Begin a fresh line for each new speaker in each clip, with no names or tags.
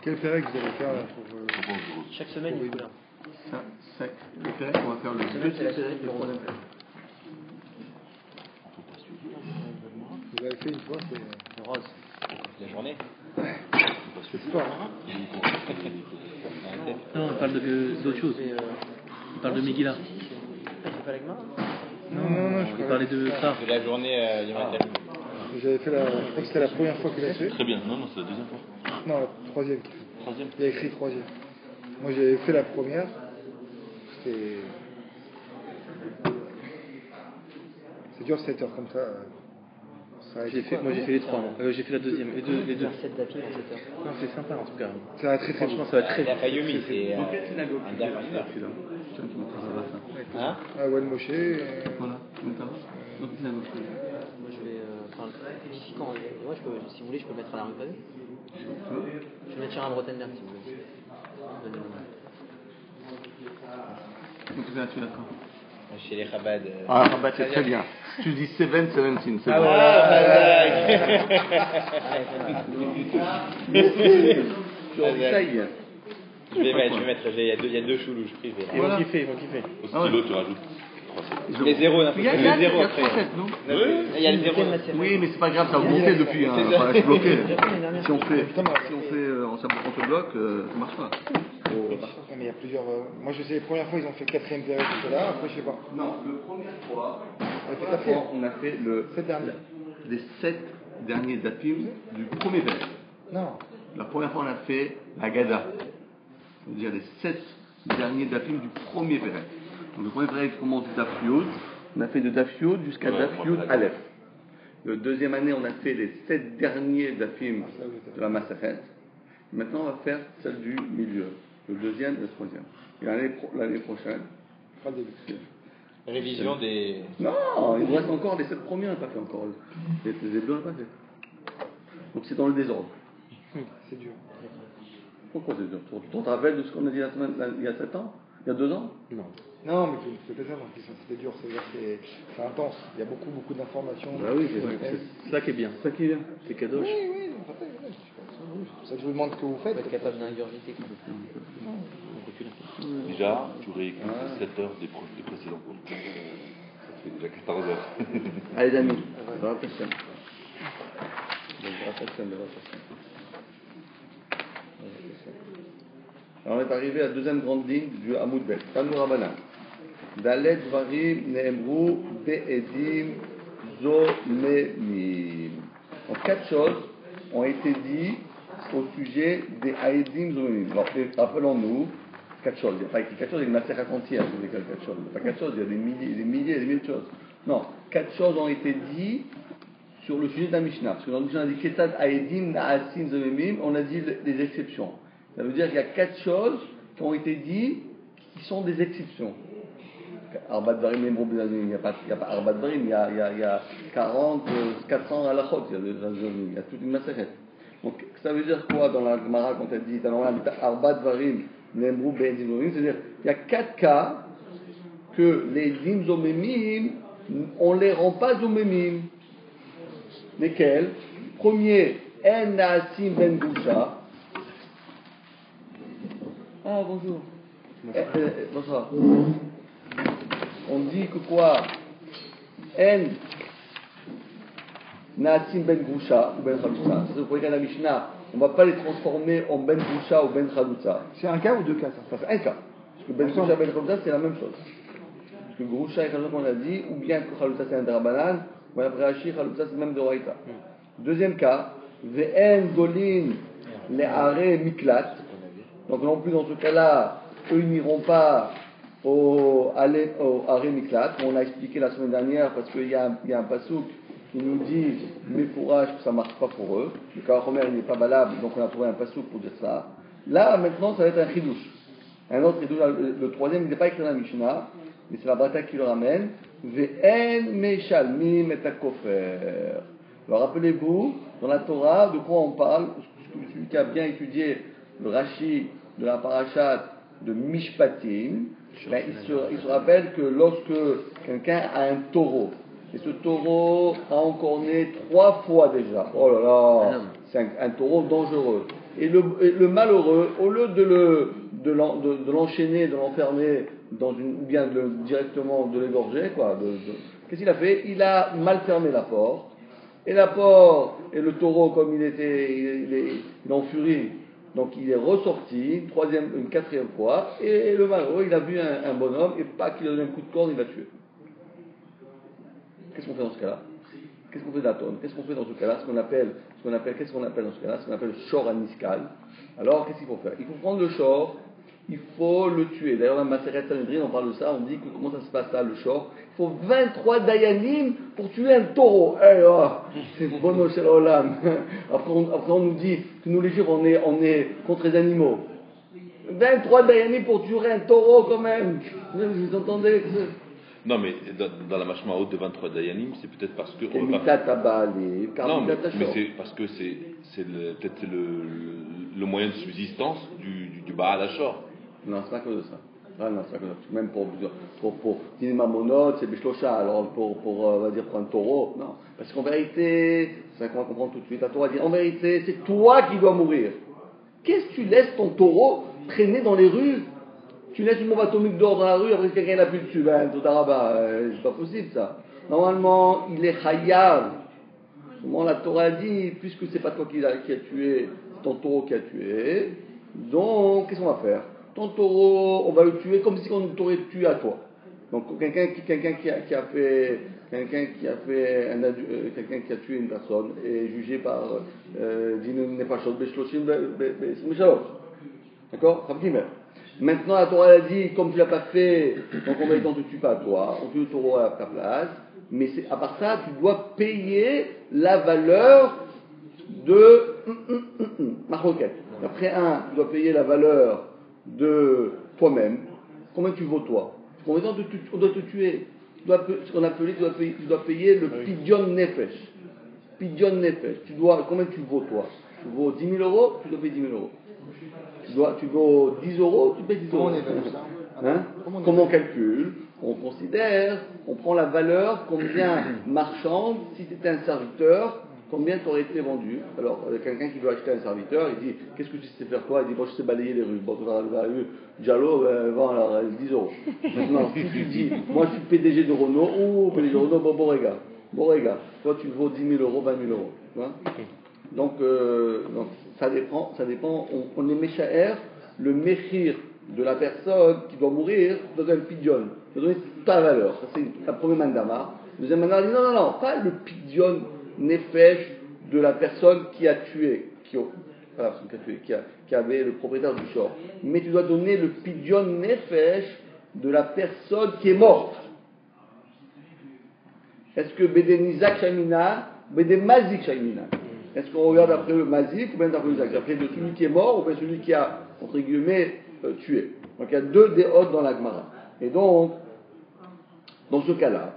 Quel pérec vous allez faire là pour
Chaque semaine, il faut là.
Ça, le pérec, on va faire le deuxième pérec et le troisième pérec.
vous avez fait une fois, c'est
Le rose. La journée.
c'est sport. Hein.
Non, on parle d'autre chose. On parle de Megillah.
Tu fais pas la Gemara
Non,
On parlait de ça.
De la journée du matin.
J'avais fait la. Je crois que c'était la première fois qu'il a fait.
Très bien, non, c'est la deuxième fois.
Non, la troisième qu'il fait.
Troisième.
Il a écrit troisième. Moi j'avais fait la première. C'était. C'est dur 7 heures comme ça.
Moi j'ai fait les trois. J'ai fait la deuxième. Les deux.
Faire 7 d'appui en 7 heures.
Non, c'est sympa en tout cas.
Ça va très très
Franchement,
vite.
ça va très
La
vite.
Fayoumi, c'est
Donc, quelle synagogue
un
tu
daf.
fais celui-là Tiens, tu montreras ça.
Hein
Ah, Wen Moshe.
Voilà, tu mets ça. Donc, synagogue tu fais.
Moi, je vais. Enfin, ici, quand. Moi, si vous voulez, je peux mettre à la rue Pavée. Je vais mettre Sharon Rottenberg si vous voulez.
Donc, tu fais là-dessus, d'accord.
Chez les Chabad.
Ah, Rabat, c'est très bien. Tu dis 7, 17, c'est
Ah
bon. Tu as dit ça hier.
Je vais mettre, il y a deux choulouches privés.
Ils vont kiffer.
Au stylo, tu rajoutes 3
Les zéros,
Il y a
les zéros
3
après.
7, non
Il y a le zéro.
Oui, mais c'est pas grave, ça a augmenté depuis. Hein. Ça reste bloqué. Si on fait,
Putain,
on te bloque, ça marche pas.
Ah, mais il y a plusieurs. Moi je sais, les premières fois ils ont fait quatrième période tout là, après je sais pas.
Non, la première fois,
On a fait quatrième.
on a fait
7 derniers.
les 7 derniers dapim du premier période.
Non.
La première fois, on a fait la Gada. C'est-à-dire les 7 derniers dapim du premier période. Donc le premier période commence du Daf Yud. On a fait de Daf Yud jusqu'à Daf Yud Aleph. La deuxième année, on a fait les 7 derniers dapim de la Masachet. Maintenant, on va faire celle du milieu. Le deuxième et le troisième. Et l'année prochaine.
Pas le début.
Révision des.
Non, il nous reste encore les 7 premiers, on n'a pas fait encore. Les deux, on n'a pas fait. Donc c'est dans le désordre.
C'est dur.
Pourquoi c'est dur? Tu te rappelles de ce qu'on a dit il y a 7 ans? Il y a 2 ans?
Non.
Non, mais c'est pas ça, non, c'était dur, c'est intense. Il y a beaucoup d'informations.
Bah oui,
C'est ça qui est bien.
ça qui est bien.
C'est kadosh.
Oui, c'est ça que je vous demande ce que vous
Il
faites.
faut être capable d'ingurgiter.
Déjà, tu réécoutes 7 heures des précédents cours. Ça fait déjà 14 heures.
Allez, les amis, on va Alors on est arrivé à la deuxième grande ligne du Hamoud Bet. Tanu Rabbanan. Dalet Dvarim Neemru Be'edim Zomemim. Donc 4 choses ont été dites au sujet des Haedim Zomemim. Alors rappelons-nous 4 choses. Il n'y a pas écrit 4 choses, il y a une matière entière sur les 4 choses. Il n'y a pas 4 choses, il y a des milliers et des milliers de choses. Non, 4 choses ont été dites sur le sujet de la Mishnah. Parce que dans la Mishnah, on a dit Ketad Haedim Na'asim Zomemim, on a dit les exceptions. Ça veut dire qu'il y a 4 choses qui ont été dites qui sont des exceptions. Arbat Dvarim, il n'y a pas Arbat Dvarim, il y a 40, 400 halachot, il y a toute une massachet. Donc ça veut dire quoi dans la Gemara quand elle dit Arbat Dvarim, Nemrou Be'edim Zomemim? C'est-à-dire qu'il y a 4 cas que les Dim Zomemim, on ne les rend pas Zomemim. Lesquels? Premier, En Na'asim Ben Gusha. Ah, bonjour. Bonsoir. On dit que quoi? En Na'asim Ben Gusha ou Ben Chalutza. C'est-à-dire pour la Mishnah, on ne va pas les transformer en Ben Gusha ou Ben Chalutza.
C'est un cas ou deux cas ça?
Ça fait un cas. Parce que Ben Gusha et Ben Chalutza, c'est la même chose. Parce que Gusha et Chalutza, qu'on a dit, ou bien que Chalutza c'est un Drabanan, ou bien après Rashi, Chalutza c'est même de Raïta. Deuxième cas, Ve'en Golin Le'are Miklat. Donc non plus dans ce cas-là, eux ils n'iront pas au Aré Miklat. On l'a expliqué la semaine dernière parce qu'il y a un pasouk qui nous dit mais fourrage que ça ne marche pas pour eux. Le Karachomer il n'est pas valable, donc on a trouvé un pasouk pour dire ça. Là maintenant ça va être un chidouche. Un autre chidouche, le troisième il n'est pas écrit dans la Mishnah, mais c'est la Brata qui le ramène. Ve'en Meshalmim et Akofer. Alors rappelez-vous, dans la Torah, de quoi on parle? Celui qui a bien étudié le Rashi de la Parashat de Mishpatim, ben, il se rappelle que lorsque quelqu'un a un taureau, et ce taureau a encore né 3 fois déjà, oh là là, c'est un taureau dangereux. Et le malheureux, au lieu de l'enchaîner, de l'enfermer ou bien directement de l'égorger, qu'est-ce qu'il a fait? Il a mal fermé la porte. Et la porte, et le taureau, comme il est en furie, donc il est ressorti une quatrième fois, et le malheureux, il a vu un bonhomme, et pas qu'il a donné un coup de corde, il l'a tué. Qu'est-ce qu'on fait dans ce cas-là? Qu'est-ce qu'on fait d'Aton? Qu'est-ce qu'on fait dans ce cas-là? Qu'est-ce qu'on appelle dans ce cas-là? Ce qu'on appelle le shor aniskal. Alors, qu'est-ce qu'il faut faire? Il faut prendre le shor, il faut le tuer. D'ailleurs, dans la Maseret Sanhedrin, on parle de ça, on dit que comment ça se passe là, le shor? Il faut 23 dayanim pour tuer un taureau. C'est bono shel olam. Après, on nous dit que nous les juifs, on est contre les animaux. 23 dayanim pour tuer un taureau quand même. Vous entendez?
Non, mais dans la machma haute de 23 dayanim, c'est peut-être parce que.
Non,
mais c'est parce que c'est peut-être le moyen de subsistance du Baal Hachor.
Non, c'est pas que de ça. Non, c'est pas que de ça. Même pour Dinima Monod, c'est Bishlosha. Alors, on va dire, pour un taureau, non. Parce qu'en vérité, c'est ça qu'on va comprendre tout de suite. La Torah dit, en vérité, c'est toi qui dois mourir. Qu'est-ce que tu laisses ton taureau traîner dans les rues? Tu laisses une bombe atomique d'or dans la rue, après quelqu'un n'a plus dessus, c'est pas possible ça. Normalement, il est chayav. La Torah dit, puisque c'est pas toi qui a tué, ton taureau qui a tué, donc qu'est-ce qu'on va faire? Ton taureau, on va le tuer comme si on t'aurait tué à toi. Donc quelqu'un qui a tué une personne est jugé par Din Nefashot Beshloshim Beshloshim. D'accord? Maintenant, la Torah a dit, comme tu l'as pas fait, donc on ne te tue pas à toi, on tue le taureau à ta place, mais à part ça, tu dois payer la valeur de Maroquette. Après tu dois payer la valeur de toi-même. Combien tu vaux toi? On doit te tuer. Ce qu'on appelle, tu dois payer le pidyon nefesh. Pidyon nefesh. Combien tu vaux toi? Tu vaux 10 000 euros, tu dois payer 10 000 euros. Tu vaux 10 euros, tu payes 10 euros. Comment on calcule? On considère, on prend la valeur, combien marchande, si tu étais un serviteur, combien tu aurais été vendu. Alors, quelqu'un qui veut acheter un serviteur, il dit, qu'est-ce que tu sais faire toi? Il dit, bon, je sais balayer les rues. Bon, tu vas arriver à la rue, Diallo, vend alors 10 euros. Maintenant, si tu dis, moi je suis PDG de Renault, PDG de Renault, bon Borega, toi tu vaux 10 000 euros, 20 000 euros. Tu vois? Donc, ça dépend. On est méchaër, le méchir de la personne qui doit mourir dans un pidyon. Il doit donner toute la valeur. Ça, c'est la première mandama. Le deuxième mandama dit non, pas le pidyon nefesh de la personne qui a tué, qui avait le propriétaire du shor. Mais tu dois donner le pidyon nefesh de la personne qui est morte. Est-ce que Bede Nizak Shamina, Bede Mazik Shamina? Est-ce qu'on regarde après le Mazik ou bien après le Zak? Après de celui qui est mort ou bien celui qui a, entre guillemets, tué? Donc il y a deux déotes dans la Gemara. Et donc, dans ce cas-là,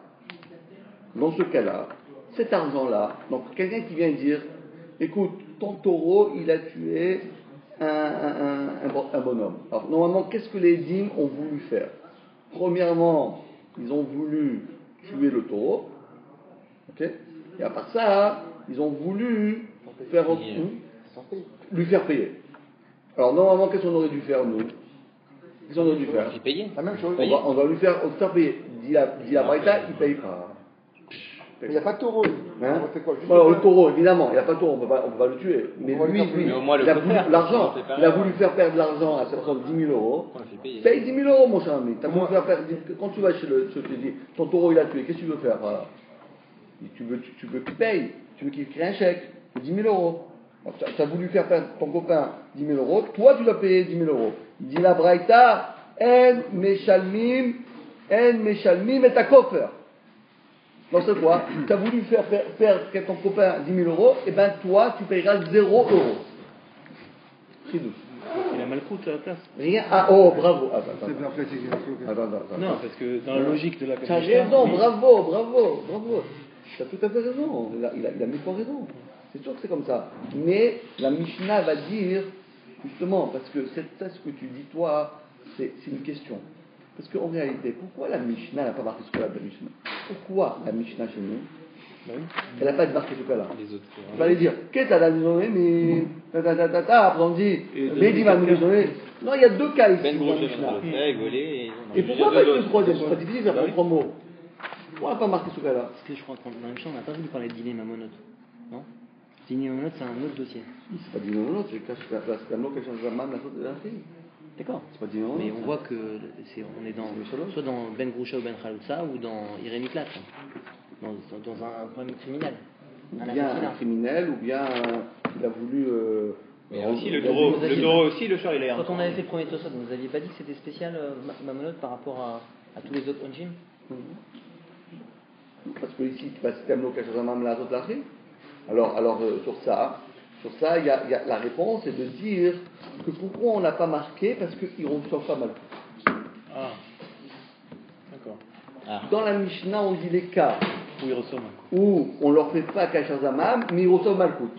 cet argent-là, donc quelqu'un qui vient dire, écoute, ton taureau, il a tué un bonhomme. Alors normalement, qu'est-ce que les dîmes ont voulu faire? Premièrement, ils ont voulu tuer le taureau, ok? Et à part ça, ils ont voulu lui faire payer. Alors normalement, qu'est-ce qu'on aurait dû faire nous? Qu'est-ce qu'on aurait dû faire?
Payer.
La même chose.
On va lui faire payer. Dit la Braïta, il paye pas.
Mais il n'y a pas de taureau.
Hein?
On fait quoi?
Alors, le taureau, évidemment, il n'y a pas de taureau, on peut pas le tuer. Mais lui,
Mais au moins,
il a voulu l'argent. Il a voulu faire perdre l'argent à cette personne 10 000 euros.
On le fait payer.
Paye 10 000 euros, mon cher ami. T'as voulu faire perdre. Quand tu vas chez tu te dis, ton taureau il a tué, qu'est-ce que tu veux faire? Voilà. Tu veux qu'il paye, tu veux qu'il crée un chèque de 10 000 euros. Tu as voulu faire perdre ton copain 10 000 euros, toi tu dois payer 10 000 euros. Dit la Braïta, en meshalmim et ta kofer. Donc c'est quoi? Tu as voulu faire perdre ton copain 10 000 euros, et bien toi tu payeras 0 euros. Chidouche.
Il a mal coûté à la place.
Rien. Ah, oh, bravo.
C'est bien précisé.
Attends.
Non, parce que dans la logique de la
Tu as raison, bravo. Tu as tout à fait raison. Il a mis pas raison. C'est sûr que c'est comme ça. Mais la Mishnah va dire, justement, parce que c'est ce que tu dis toi, c'est une question. Parce qu'en réalité, pourquoi la Mishnah n'a pas marqué ce que la Mishnah? Pourquoi la Mishnah chez nous Elle n'a pas été marquée ce cas-là.
Les autres.
Il fallait dire, qu'est-ce que t'as donné, mais après on dit, Bédi va nous donner. Non, il y a deux cas ici.
Ben
dans la
Gros,
Mishnah.
Golé.
Et pourquoi pas le troisième? C'est pas difficile, ça prend 3 mots. Pourquoi on n'a pas marqué ce cas-là?
Parce que je crois que dans la Mishnah, on n'a pas voulu parler de dîner mamonote. Non? Dîner mamonote, c'est un autre dossier.
C'est pas dit non, c'est un mot qui change la main de la faute de la fille.
D'accord.
C'est pas dit non.
Mais on voit que on est dans, soit dans Ben Groucha ou Ben Khaloutsa ou dans Irénie Klat. Dans un problème criminel.
Ou bien un criminel, ou bien il a voulu.
Mais aussi le taureau aussi, le short, il est
Quand on avait fait le premier Tosot, vous n'aviez pas dit que c'était spécial mamonote par rapport à tous les autres onjim?
Parce que ici, c'est un mot qui change la main de la faute de la fille. Alors sur ça, il y a la réponse est de dire que pourquoi on n'a pas marqué, parce qu'ils ne reçoivent pas mal.
Ah, d'accord.
Dans la Mishnah, on dit les cas
Où ils reçoivent
où on ne leur fait pas Kasher Zamam, mais ils reçoivent Malkout.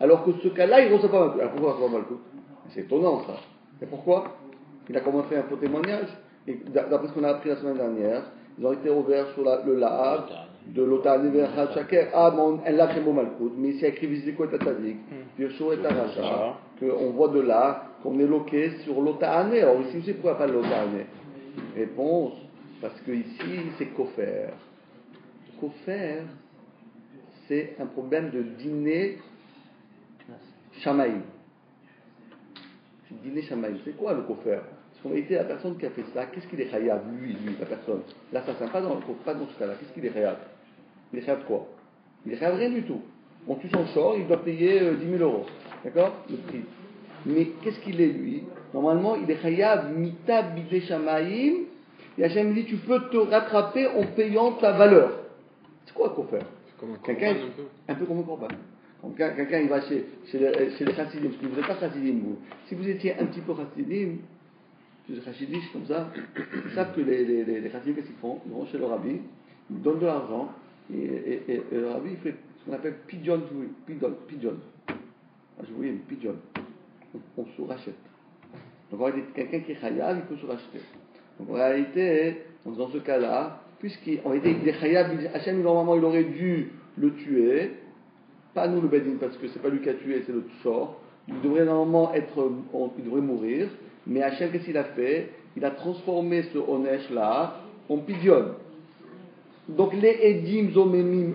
Alors que ce cas-là, ils ne reçoivent pas Malkout. Alors pourquoi ils reçoivent Malkout? C'est étonnant ça. Et pourquoi? Il a commencé un faux témoignage. Et d'après ce qu'on a appris la semaine dernière, ils ont été ouverts sur le Lahab de l'Otani Verachat Shaker. Ah, bon, elle l'a fait mot Malkout, mais ici il y a écrit Viziko et Tatadik, Vircho et Taracha, qu'on voit de là qu'on est loqué sur l'Otani. Alors ici aussi, pourquoi pas l'Otani? Réponse, parce que ici c'est Kofer. Kofer, c'est un problème de dîner Shamaïm. Dîner Shamaïm, c'est quoi le Kofer? Parce qu'en réalité, la personne qui a fait ça, qu'est-ce qu'il est khayab, lui, la personne? L'assassin, pas dans ce cas-là, qu'est-ce qu'il est khayab? Il est khayab quoi? Il est khayab rien du tout. On tue son short, il doit payer 10 000 euros. D'accord? Le prix. Mais qu'est-ce qu'il est, lui? Normalement, il est khayab mita bidé Shamaïm, et Hachem dit, tu peux te rattraper en payant ta valeur. C'est quoi qu'on fait? Quelqu'un, un peu comme un corban. Quand quelqu'un il va chez les chassidim, parce que vous n'êtes pas chassidim, vous. Si vous étiez un petit peu chassidim, des chassidish comme ça, ils savent que les chassidim, qu'est-ce qu'ils font? Ils vont chez le rabbi, ils donnent de l'argent, et le rabbi il fait ce qu'on appelle pidjon. Ah, je voulais pidjon. On se rachète. Donc en réalité, quelqu'un qui est chayav, il peut se racheter. Donc en réalité, dans ce cas-là, puisqu'en réalité, il est chayav, Hachem, normalement, il aurait dû le tuer, pas nous le Bedin, parce que c'est pas lui qui a tué, c'est le sort. Il devrait normalement il devrait mourir, mais Hachem, qu'est-ce qu'il a fait? Il a transformé ce Onesh là en pidyon. Donc les Edim Zomemim,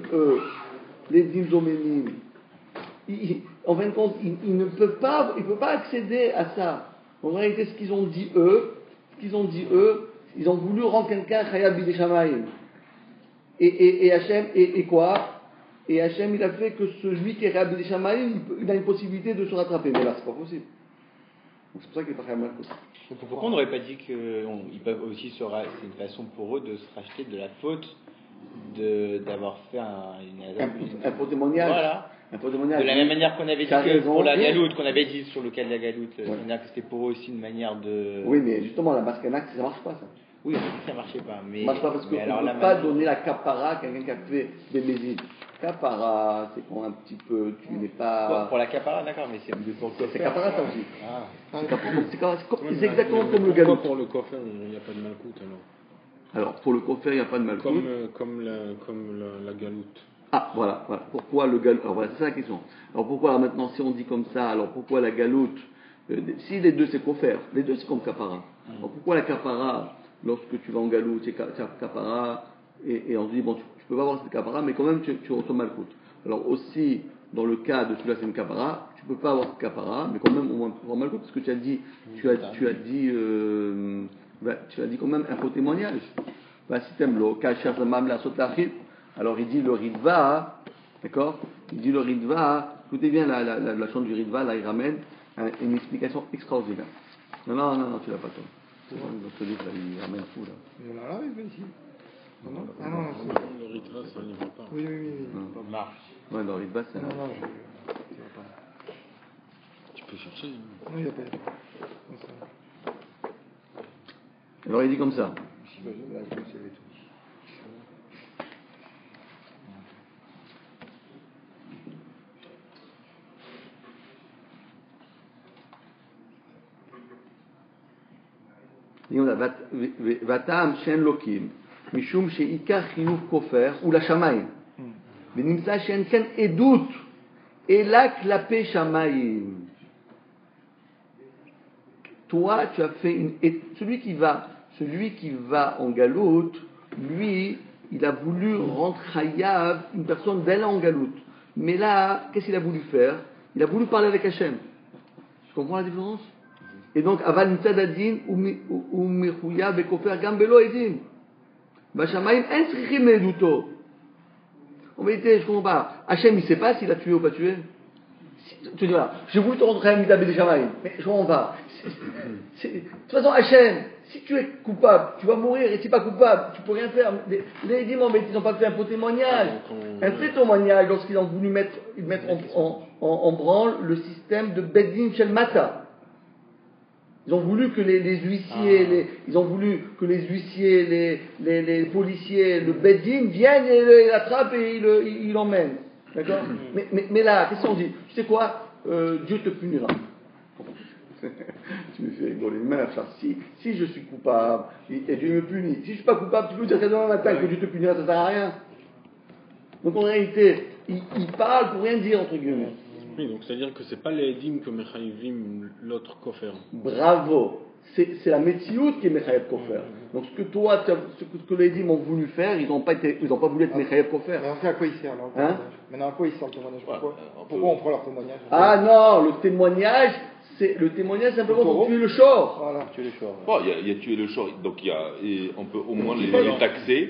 en fin de compte, ils ne peuvent pas accéder à ça. En réalité, ce qu'ils ont dit eux, ils ont voulu rendre quelqu'un Chayab Bidei Shamayim. Et Hachem, et quoi? Et Hachem, il a fait que celui qui est Chayab Bidei Shamayim, il a une possibilité de se rattraper. Mais là, c'est pas possible. Donc c'est pour ça qu'il n'est pas Chayab Malkout.
Pourquoi on n'aurait pas dit qu'ils peuvent aussi c'est une façon pour eux de se racheter de la faute d'avoir fait
un faux témoignage?
Voilà.
Un faux témoignage.
De la même manière qu'on avait dit que pour la galoute, qu'on avait dit sur le cas de la galoute, que c'était pour eux aussi une manière de.
Oui, mais justement, la mascanac, ça marche pas, ça.
Oui, on a dit que ça marchait pas. Mais,
ça marche pas parce qu'on ne peut pas donner la capara à quelqu'un qui a fait des mésides. Capara, c'est quand un petit peu, tu n'es pas.
Pour la capara, d'accord, mais
c'est capara, ça aussi. C'est exactement
mais
comme le galoute.
Pour le coffre, il n'y a pas de malcoute alors.
Alors, pour le coffre, il n'y a pas de malcoute.
Comme la galoute.
Ah, voilà. Pourquoi le galoute? Alors voilà, c'est ça la question. Alors pourquoi maintenant, si on dit comme ça, alors pourquoi la galoute? Si les deux c'est coffre, les deux c'est comme capara. Alors pourquoi la capara, lorsque tu vas en galoute, c'est capara, et on se dit, bon, tu peux pas avoir cette capara, mais quand même tu reçois malcoute. Alors aussi, dans le cas de celui-là c'est une capara, tu peux pas avoir cette capara, mais quand même au moins tu avoir malcoute, parce que tu as dit quand même un faux témoignage. Si t'aimes l'eau, alors il dit le ritva, d'accord? Il dit le ritva, écoutez bien la chante du ritva, là il ramène une explication extraordinaire. Non, tu l'as pas toi. Dans ce livre là, il ramène tout là.
Mais on a là, ici. Non.
Le ritva, ça n'y va pas.
Oui.
Ça marche.
Ouais, dans le ritva, c'est.
Non, je ne pas.
Tu peux chercher.
Non, il n'y a pas.
Alors il dit comme ça. Vatam shen lokim, mishum sheikar chiyuv kofer ou la shamayim. Venimsa Shenken Edut. Et là, Klapé Shamaïm. Toi, tu as fait une. Celui qui va en galoute, lui, il a voulu rendre Chayav une personne d'aller en galoute. Mais là, qu'est-ce qu'il a voulu faire? Il a voulu parler avec Hachem. Tu comprends la différence? Et donc, Aval Nitzad Adin ou Mechouya Bekofer Gambelo Edim. Bashamaim En Tzrichim Eduto. En vérité, je comprends pas. Hachem, il ne sait pas s'il a tué ou pas tué. Tu dis là, j'ai voulu te rendre Chayav Midah B'Shamaim. Mais je comprends pas. De toute façon, Hachem, si tu es coupable, tu vas mourir, et si tu n'es pas coupable, tu ne peux rien faire. Les Edim, ils n'ont pas fait un faux témoignage. Un vrai témoignage lorsqu'ils ont voulu mettre en branle le système de Beddin Shel Mata. Ils ont voulu que les huissiers, les policiers, le Beddin viennent et l'attrapent et ils l'emmènent. D'accord? Mais là, qu'est-ce qu'on dit? Tu sais quoi? Dieu te punira. Tu me fais rigoler. Si je suis coupable et Dieu me punit, si je ne suis pas coupable, tu peux dire demain matin que Dieu te punira, ça ne sert à rien. Donc en réalité, il parle pour rien dire, entre guillemets.
Oui, donc c'est-à-dire que c'est pas les Edim que Mechayevim l'autre Kofer.
Bravo. C'est la Metsiout qui est Mechayev Kofer. Donc ce que les Edim ont voulu faire, ils n'ont pas voulu être Mechayev Kofer.
Mais on sait à quoi il sert alors? Maintenant, à quoi il sert le témoignage? Pourquoi on prend leur témoignage?
Ah non, le témoignage simplement pour tuer le shor.
Voilà, tuer le shor.
Bon, il y a tué le shor, donc on peut au moins les taxer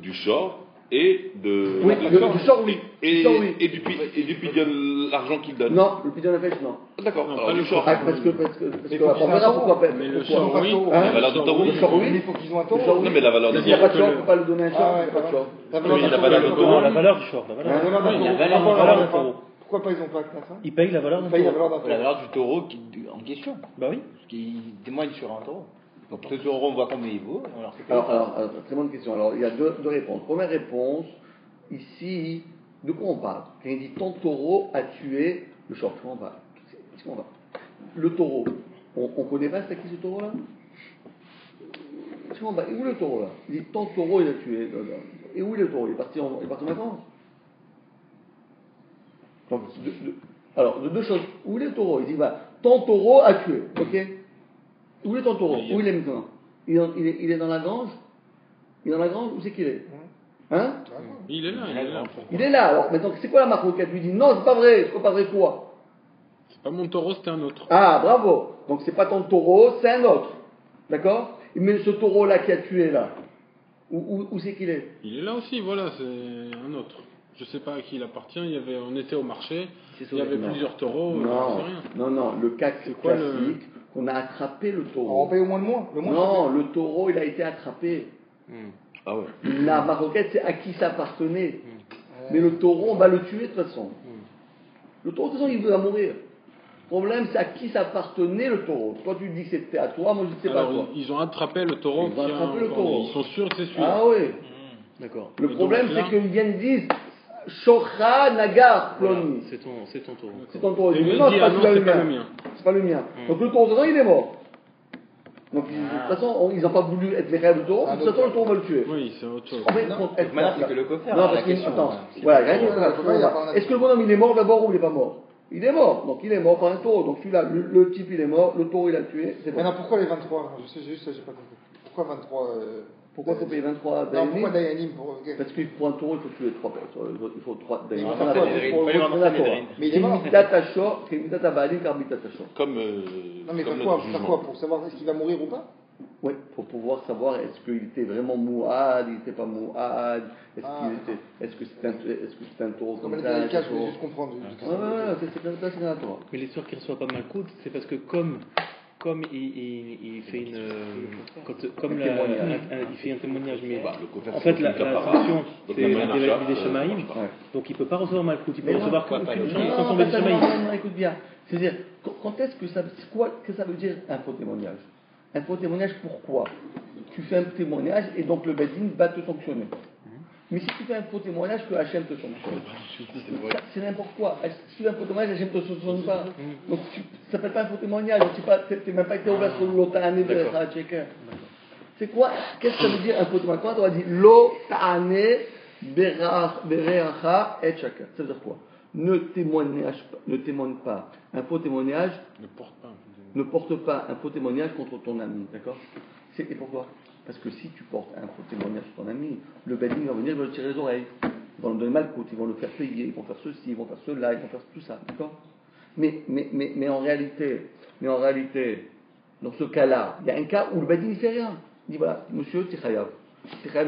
du shor. Et
du shor, oui.
Et du pidyon, l'argent qu'il donne.
Non, le pidyon nefesh, non.
D'accord. Alors du shor.
Parce que on verra pourquoi.
Mais le shor, oui.
La valeur du taureau.
Le shor, oui.
Il faut qu'ils ont un taureau.
Non, mais la valeur du
S'il n'y a pas de shor, on ne peut pas le donner un shor. Il n'y a pas de shor.
La valeur du taureau.
La valeur du short. La valeur d'un taureau.
Pourquoi pas ils n'ont pas accès à ça?
Ils payent la valeur d'un taureau.
La valeur du taureau en question.
Bah oui.
Parce qu'il témoigne sur un taureau. Donc ce taureau, on voit combien il vaut.
Alors, très bonne question. Alors, il y a deux réponses. Première réponse, ici, de quoi on parle? Quand il dit ton taureau a tué le short, comment on parle? Le taureau, on ne connaît pas c'est qui ce taureau-là? Et où est le taureau là? Il dit ton taureau il a tué. Et où est le taureau? Il est parti en vacances. Donc, alors, de deux choses. Où est le taureau? Il dit ton taureau a tué. Ok? Où est ton taureau? Où il est maintenant? Il est dans la grange? Il est dans la grange? Où c'est qu'il est? Hein?
Il est là.
Il est là. Alors maintenant, c'est quoi la marque? Lui dit non, c'est pas vrai. C'est pas vrai quoi?
C'est pas mon taureau, c'était un autre.
Ah, bravo. Donc c'est pas ton taureau, c'est un autre. D'accord? Mais ce taureau-là qui a tué là, où c'est qu'il est?
Il est là aussi, voilà, c'est un autre. Je sais pas à qui il appartient. On était au marché. Il y avait plusieurs taureaux.
Non. Le cas classique, qu'on a attrapé le taureau.
On paye au moins le mois.
Non, le taureau, il a été attrapé.
Ah ouais.
La maroquette, c'est à qui ça appartenait. Mais le taureau, on va le tuer de toute façon. Le taureau, de toute façon, il va mourir. Le problème, c'est à qui ça appartenait le taureau. Toi, tu dis que c'était à toi, moi, je ne sais pas à toi.
Ils ont attrapé le taureau. Ils sont sûrs que c'est celui-là.
Ah oui.
D'accord.
Le problème, c'est qu'ils viennent dire Shocha Nagar Ploni.
C'est ton taureau.
C'est ton taureau.
Il
Non,
dit,
c'est
non,
pas
c'est
le
pas le
mien.
mien.
C'est pas le mien. Donc le taureau, de toute façon, il est mort. Donc de toute façon, ils n'ont pas voulu être les rêves du taureau. De toute façon, le taureau va le tuer.
Oui, c'est autre chose.
Maintenant, c'est que le coffre.
Non, parce que, attends, voilà, est-ce que le bonhomme il est mort d'abord ou il n'est pas mort? Il est mort, donc il est mort par un taureau. Donc celui-là, le type il est mort, le taureau il a tué. C'est bon.
Maintenant, pourquoi les 23? Je sais juste, j'ai pas compris. Pourquoi 23
Pourquoi il faut payer 23
Non,
Dayanim?
pourquoi Dayanim
Parce que pour un taureau, il faut tuer 3 personnes. Il faut 3 Dayanim.
Mais il est mort.
Comme.
Non, mais pourquoi? Pour savoir est-ce qu'il va mourir ou pas?
Oui, pour pouvoir savoir est-ce qu'il était vraiment mouad, il n'était pas mouad, est-ce que c'était un taureau comme ça?
Je voulais juste comprendre.
C'est un taureau.
Mais l'histoire qu'il reçoit pas Malkout, c'est parce que comme il fait il fait un témoignage, mais en fait la sanction c'est des Shamaïm, donc il peut pas recevoir Malkout, il peut recevoir quand tomber des Shamaïm.
Écoute bien, c'est-à-dire quand est-ce que ça, c'est quoi que ça veut dire un faux témoignage? Un faux témoignage, pourquoi? Tu fais un témoignage et donc le Bedin va te sanctionner. Mais si tu fais un faux témoignage, que Hachem te sanctionne. C'est n'importe quoi. Si tu fais un faux témoignage, Hachem ne te sanctionne pas. Donc ça ne s'appelle pas un faux témoignage. Tu n'es même pas été ouvert sur l'otane de Hachem. C'est quoi? Qu'est-ce que ça veut dire un faux témoignage? Quand on va dire l'otane Bereacha et Shaka. Ça veut dire quoi? Ne témoigne pas un faux témoignage. Ne porte pas un faux témoignage contre ton ami. D'accord? Et pourquoi? Parce que si tu portes un faux témoignage sur ton ami, le Bedin va venir, il va le tirer les oreilles. Ils vont le donner malcoute, ils vont le faire payer, ils vont faire ceci, ils vont faire cela, ils vont faire tout ça. D'accord? Mais en réalité, dans ce cas-là, il y a un cas où le Bedin ne fait rien. Il dit voilà, monsieur, tu es chayav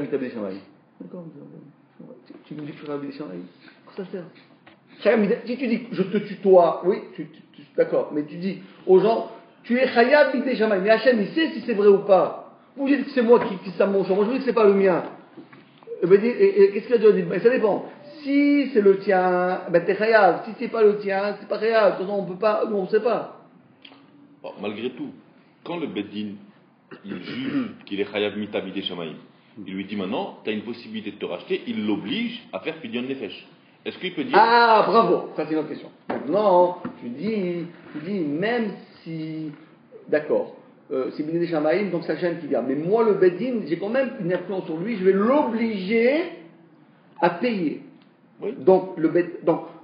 mitabé shamaï. D'accord? Tu me dis que je suis chayav mitabé shamaï. Qu'est-ce que ça sert? Si tu dis je te tutoie, oui, d'accord, mais tu dis aux gens, tu es chayav mitabé shamaï. Mais Hachem, il sait si c'est vrai ou pas. Vous dites que c'est moi qui ça mon champ, moi je dis que c'est pas le mien. Et qu'est-ce qu'il a dit? Ça dépend. Si c'est le tien, t'es chayav. Si c'est pas le tien, c'est pas chayav. De toute façon, on peut pas, nous on sait pas.
Bon, malgré tout, quand le Beddin il juge qu'il est chayav mitabidé shamaïm, il lui dit maintenant, tu as une possibilité de te racheter, il l'oblige à faire pidyon nefesh. Est-ce qu'il peut dire...
Ah, bravo, ça c'est une autre question. Maintenant, tu dis, même si, d'accord, c'est Bidé Shamaïm, donc c'est Hachem qui garde. Mais moi, le Beddin, j'ai quand même une influence sur lui, je vais l'obliger à payer. Oui. Donc,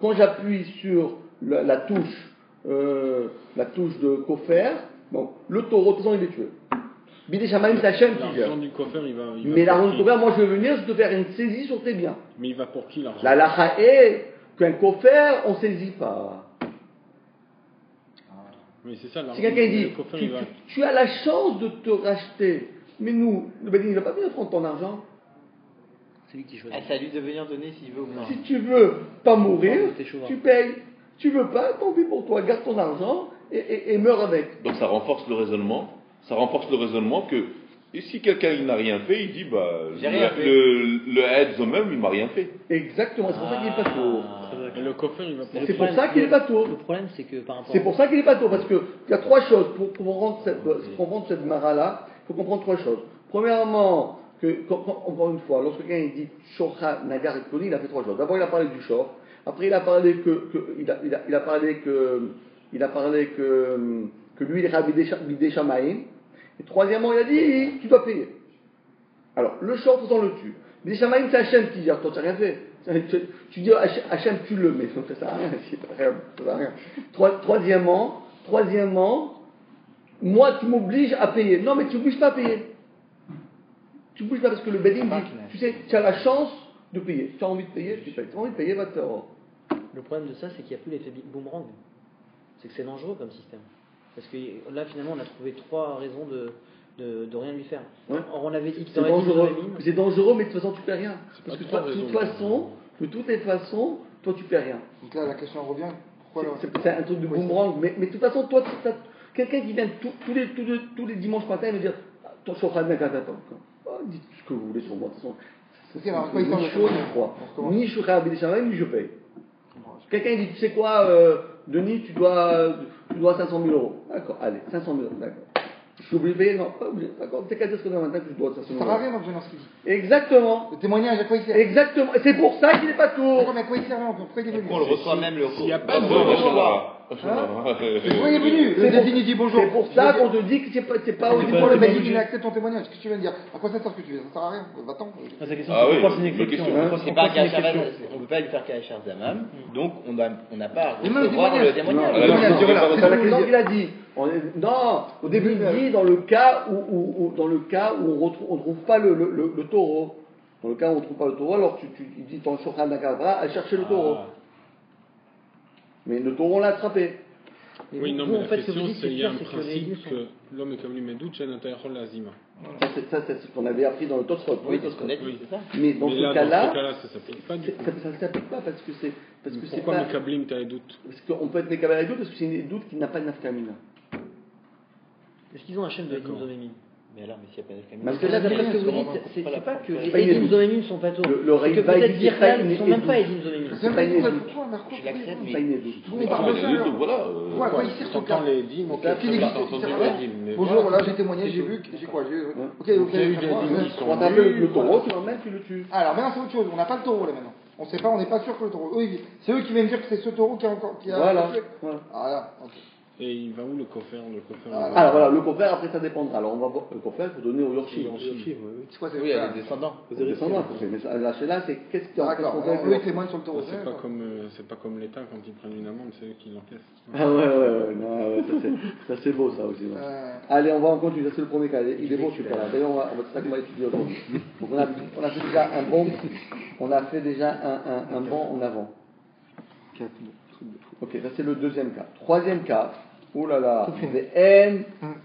quand j'appuie sur la touche de Kofer, donc, le taureau, de toute façon, il est tué. Bidé Shamaïm, c'est Hachem qui gère. Mais l'argent du Kofer, moi, je vais venir, je vais te faire une saisie sur tes biens.
Mais il va pour qui l'argent?
La lacha est qu'un Kofer, on ne saisit pas.
Mais c'est ça,
si quelqu'un dit, tu as la chance de te racheter, mais nous, le Bedin, il ne va pas venir prendre ton argent.
C'est lui qui choisit.
C'est à lui de venir donner s'il veut ou non.
Si tu veux pas mourir, tu payes. Tu veux pas, tant pis pour toi, garde ton argent et meurs avec.
Donc ça renforce le raisonnement. Ça renforce le raisonnement que et si quelqu'un il n'a rien fait, il dit le Haed Zomem il m'a rien fait.
Exactement, c'est pour ça qu'il n'est pas tour.
Et le coffre, il va
c'est pour ça qu'il n'est pas tour.
Le problème, c'est que par rapport.
C'est pour ça qu'il n'est pas tour, parce qu'il y a trois choses. Pour comprendre cette mara-là, il faut comprendre trois choses. Premièrement, encore une fois, lorsque quelqu'un dit Shocha, Nagar et Koni, il a fait trois choses. D'abord, il a parlé du Shor. Après, il a parlé que lui, il est Rabbi Shamaïm. Et troisièmement, il a dit, tu dois payer. Alors, le Shor, tout on le tue. Mais Shamaïm, c'est Hachem qui gère, toi, tu n'as rien fait. Tu dis Hachem, tu le mets, donc ça sert à rien, ça sert à rien. Troisièmement, moi, tu m'obliges à payer. Non, mais tu m'obliges pas à payer. Tu bouges pas parce que le Bedin dit, tu sais, tu as la chance de payer. Tu as envie de payer, tu payes. Tu as envie de payer, va te faire.
Le problème de ça, c'est qu'il n'y a plus l'effet boomerang. C'est que c'est dangereux comme système. Parce que là, finalement, on a trouvé trois raisons de rien lui faire.
Ouais.
Or, on avait dit que
c'est dangereux, mais de toute façon, tu ne paies rien. Parce que toi, de toutes les façons, toi, tu ne paies rien.
Donc là, la question revient. Pourquoi
c'est un truc de boomerang. Mais de toute façon, toi, quelqu'un qui vient tous les dimanches matin et me dire ton chauffeur, attends. Dites ce que vous voulez sur moi. De toute façon, ni chaud ni froid. Ni je suis Rabbi Shamaïm, ni je paye. Quelqu'un dit, tu sais quoi, Denis, tu dois 500 000 euros. D'accord, allez, 500 000 euros, d'accord. Je suis obligé de payer? Non, pas obligé. D'accord, c'est qu'à dire ce que maintenant que je dois 500 000 euros.
Ça sert à rien, donc, ce qu'il dit.
Exactement.
Le témoignage, à quoi il sert?
Exactement. C'est pour ça qu'il n'est pas tour.
Mais à quoi il sert? Pourquoi il est venu?
On le reçoit même le
Il n'y a pas de
pourquoi il est venu? Le Bedin dit bonjour.
C'est pour ça qu'on te dit que c'est pas au niveau
le Bedin qui accepte ton témoignage. Qu'est-ce que tu viens de dire? À quoi ça sert ce que tu fais? Ça sert à rien. Va-t'en.
Pourquoi c'est une exception?
C'est pas on ne peut pas lui faire Kachar Zamam, donc on n'a pas à recevoir le témoignage.
Il a dit. Non, au début il dit dans le cas où on ne trouve pas le taureau. Dans le cas où on ne trouve pas le taureau, alors il dit ton Shochan Nakavra à chercher le taureau. Mais le taureau, on l'a attrapé.
Oui, non, mais la question, c'est qu'il y a un principe que l'homme est comme lui, mais doute, c'est l'azima.
Ça, c'est ce qu'on avait appris dans le Tosfot.
Oui, c'est ce qu'on a dit, c'est ça.
Mais dans ce cas-là,
ça ne s'applique pas du coup.
Ça ne s'applique pas parce que c'est.
Pourquoi Mekablim, tu as les doutes?
Parce qu'on peut être Mekablim avec doute parce que c'est une doute qui n'a pas de nafkamina.
Est-ce qu'ils ont un chef de Edim Zomemim?
Mais alors, mais s'il n'y a pas de
parce que là, d'après ce que vous dites, c'est pas que les Edim Zomemim sont pas tôt. C'est que peut-être Birkal ne sont même pas Edim Zomemim.
C'est pas une doute.
Je l'accepte, mais.
Tout le monde parle de ça.
Voilà.
À quoi il sert ton cas?
les Edim,
bonjour, voilà, j'ai témoigné, j'ai vu, j'ai quoi? Ok,
il y a eu des Edim qui sont
on a le taureau, tu l'emmènes, tu le tues.
Alors maintenant, c'est autre chose. On n'a pas le taureau là maintenant. On n'est pas sûr que le taureau. C'est eux qui viennent dire que c'est ce taureau qui a encore.
Voilà.
Ah là, ok.
Et il va où le coffre?
Alors voilà, le coffre, après ça dépendra. Alors on va voir, le coffre, il faut donner au Yorshim.
C'est quoi,
Oui, il y a des descendants.
Les descendants, mais la Sheila, c'est qu'est-ce qui est en
D'accord,
fait
eux ils témoignent sur le taureau.
C'est pas comme l'État quand ils prennent une amende, c'est eux qui l'encaissent.
Ah ouais, non, ouais, ça c'est beau ça aussi. Ouais. Allez, on va en continuer, ça c'est le premier cas, il est beau celui-là. D'ailleurs, c'est ça qu'on va étudier aujourd'hui. Donc on a fait déjà un bon, on a fait déjà un bon en avant. Ok, ça c'est le deuxième cas. Troisième cas, oh là là, des haines.